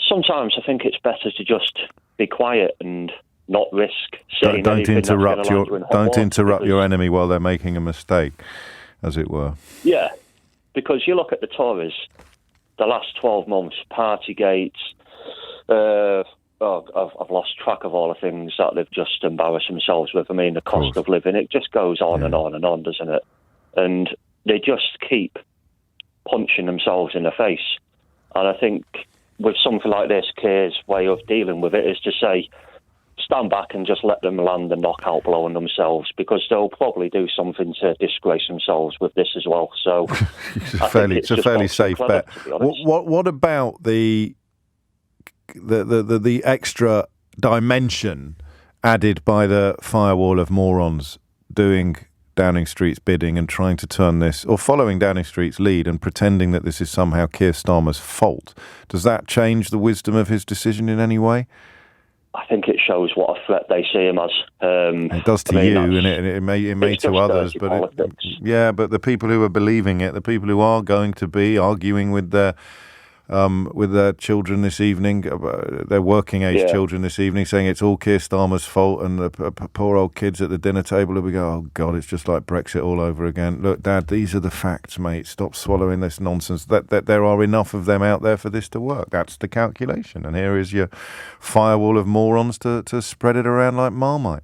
sometimes I think it's better to just be quiet and not risk saying don't interrupt your enemy while they're making a mistake, as it were. Yeah, because you look at the Tories, the last 12 months, Partygate, I've lost track of all the things that they've just embarrassed themselves with. I mean, the cost of living, it just goes on and on and on, doesn't it? And they just keep punching themselves in the face. And I think with something like this, Keir's way of dealing with it is to say, stand back and just let them land a knockout blow on themselves, because they'll probably do something to disgrace themselves with this as well. So it's a fairly safe bet. What about the extra dimension added by the firewall of morons doing Downing Street's bidding and trying to turn this, or following Downing Street's lead and pretending that this is somehow Keir Starmer's fault? Does that change the wisdom of his decision in any way? I think it shows what a threat they see him as. It does to you, and it may to others. But but the people who are believing it, the people who are going to be arguing with their children this evening, their working age children this evening, saying it's all Keir Starmer's fault, and the poor old kids at the dinner table who go, "Oh God, it's just like Brexit all over again." Look, Dad, these are the facts, mate. Stop swallowing this nonsense. That there are enough of them out there for this to work. That's the calculation, and here is your firewall of morons to spread it around like Marmite.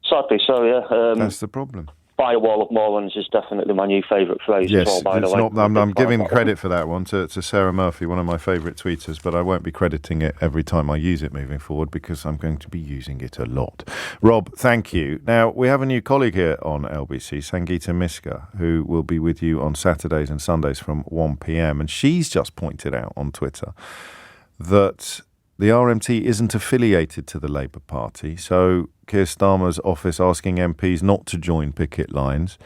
Sadly, so yeah. That's the problem. Firewall of morons is definitely my new favourite phrase as well, by the way. I'm giving credit for that one to Sarah Murphy, one of my favourite tweeters, but I won't be crediting it every time I use it moving forward because I'm going to be using it a lot. Rob, thank you. Now, we have a new colleague here on LBC, Sangeeta Miska, who will be with you on Saturdays and Sundays from 1 p.m, and she's just pointed out on Twitter that the RMT isn't affiliated to the Labour Party, so Keir Starmer's office asking MPs not to join picket lines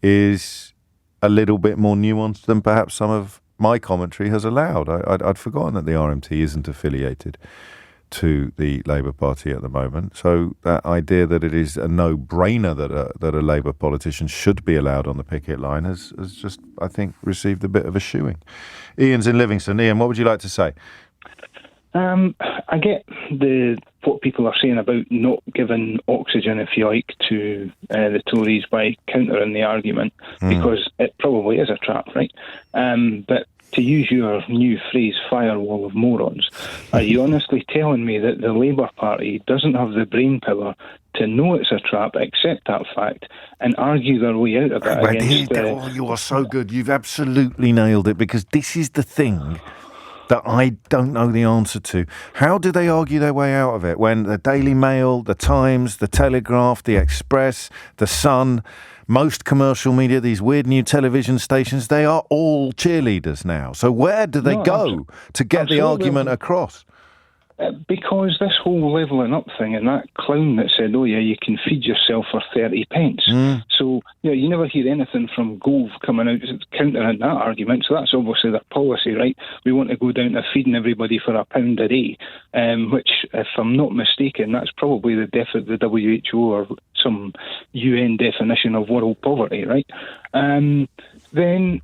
is a little bit more nuanced than perhaps some of my commentary has allowed. I'd forgotten that the RMT isn't affiliated to the Labour Party at the moment. So that idea that it is a no-brainer that a Labour politician should be allowed on the picket line has just, I think, received a bit of a shoeing. Ian's in Livingston. Ian, what would you like to say? I get what people are saying about not giving oxygen, if you like, to the Tories by countering the argument, because it probably is a trap, right? But to use your new phrase, firewall of morons, are you honestly telling me that the Labour Party doesn't have the brain power to know it's a trap, accept that fact, and argue their way out of it against... You are so good. You've absolutely nailed it, because this is the thing that I don't know the answer to. How do they argue their way out of it when the Daily Mail, the Times, the Telegraph, the Express, the Sun, most commercial media, these weird new television stations, they are all cheerleaders now. So where do they go to get the argument across? Because this whole levelling up thing, and that clown that said, oh yeah, you can feed yourself for 30 pence. So, you never hear anything from Gove coming out countering that argument. So that's obviously their policy, right? We want to go down to feeding everybody for £1 a day, which, if I'm not mistaken, that's probably the WHO or some UN definition of world poverty, right? Then,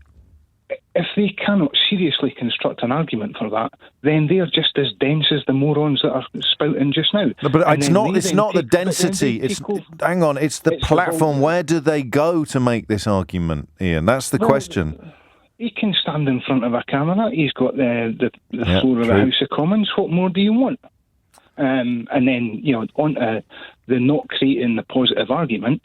if they cannot seriously construct an argument for that, then they're just as dense as the morons that are spouting just now. No, but it's not the density. Hang on, it's the platform. Where do they go to make this argument, Ian? That's the question. He can stand in front of a camera. He's got the floor of the House of Commons. What more do you want? And then, on the not creating the positive argument,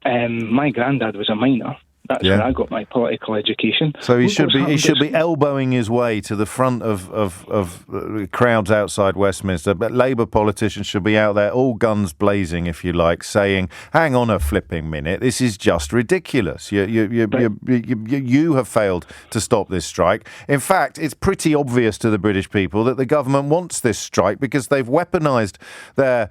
my granddad was a miner. That's where I got my political education. So he should be elbowing his way to the front of crowds outside Westminster. But Labour politicians should be out there, all guns blazing, if you like, saying, "Hang on a flipping minute, this is just ridiculous. You have failed to stop this strike. In fact, it's pretty obvious to the British people that the government wants this strike because they've weaponised their."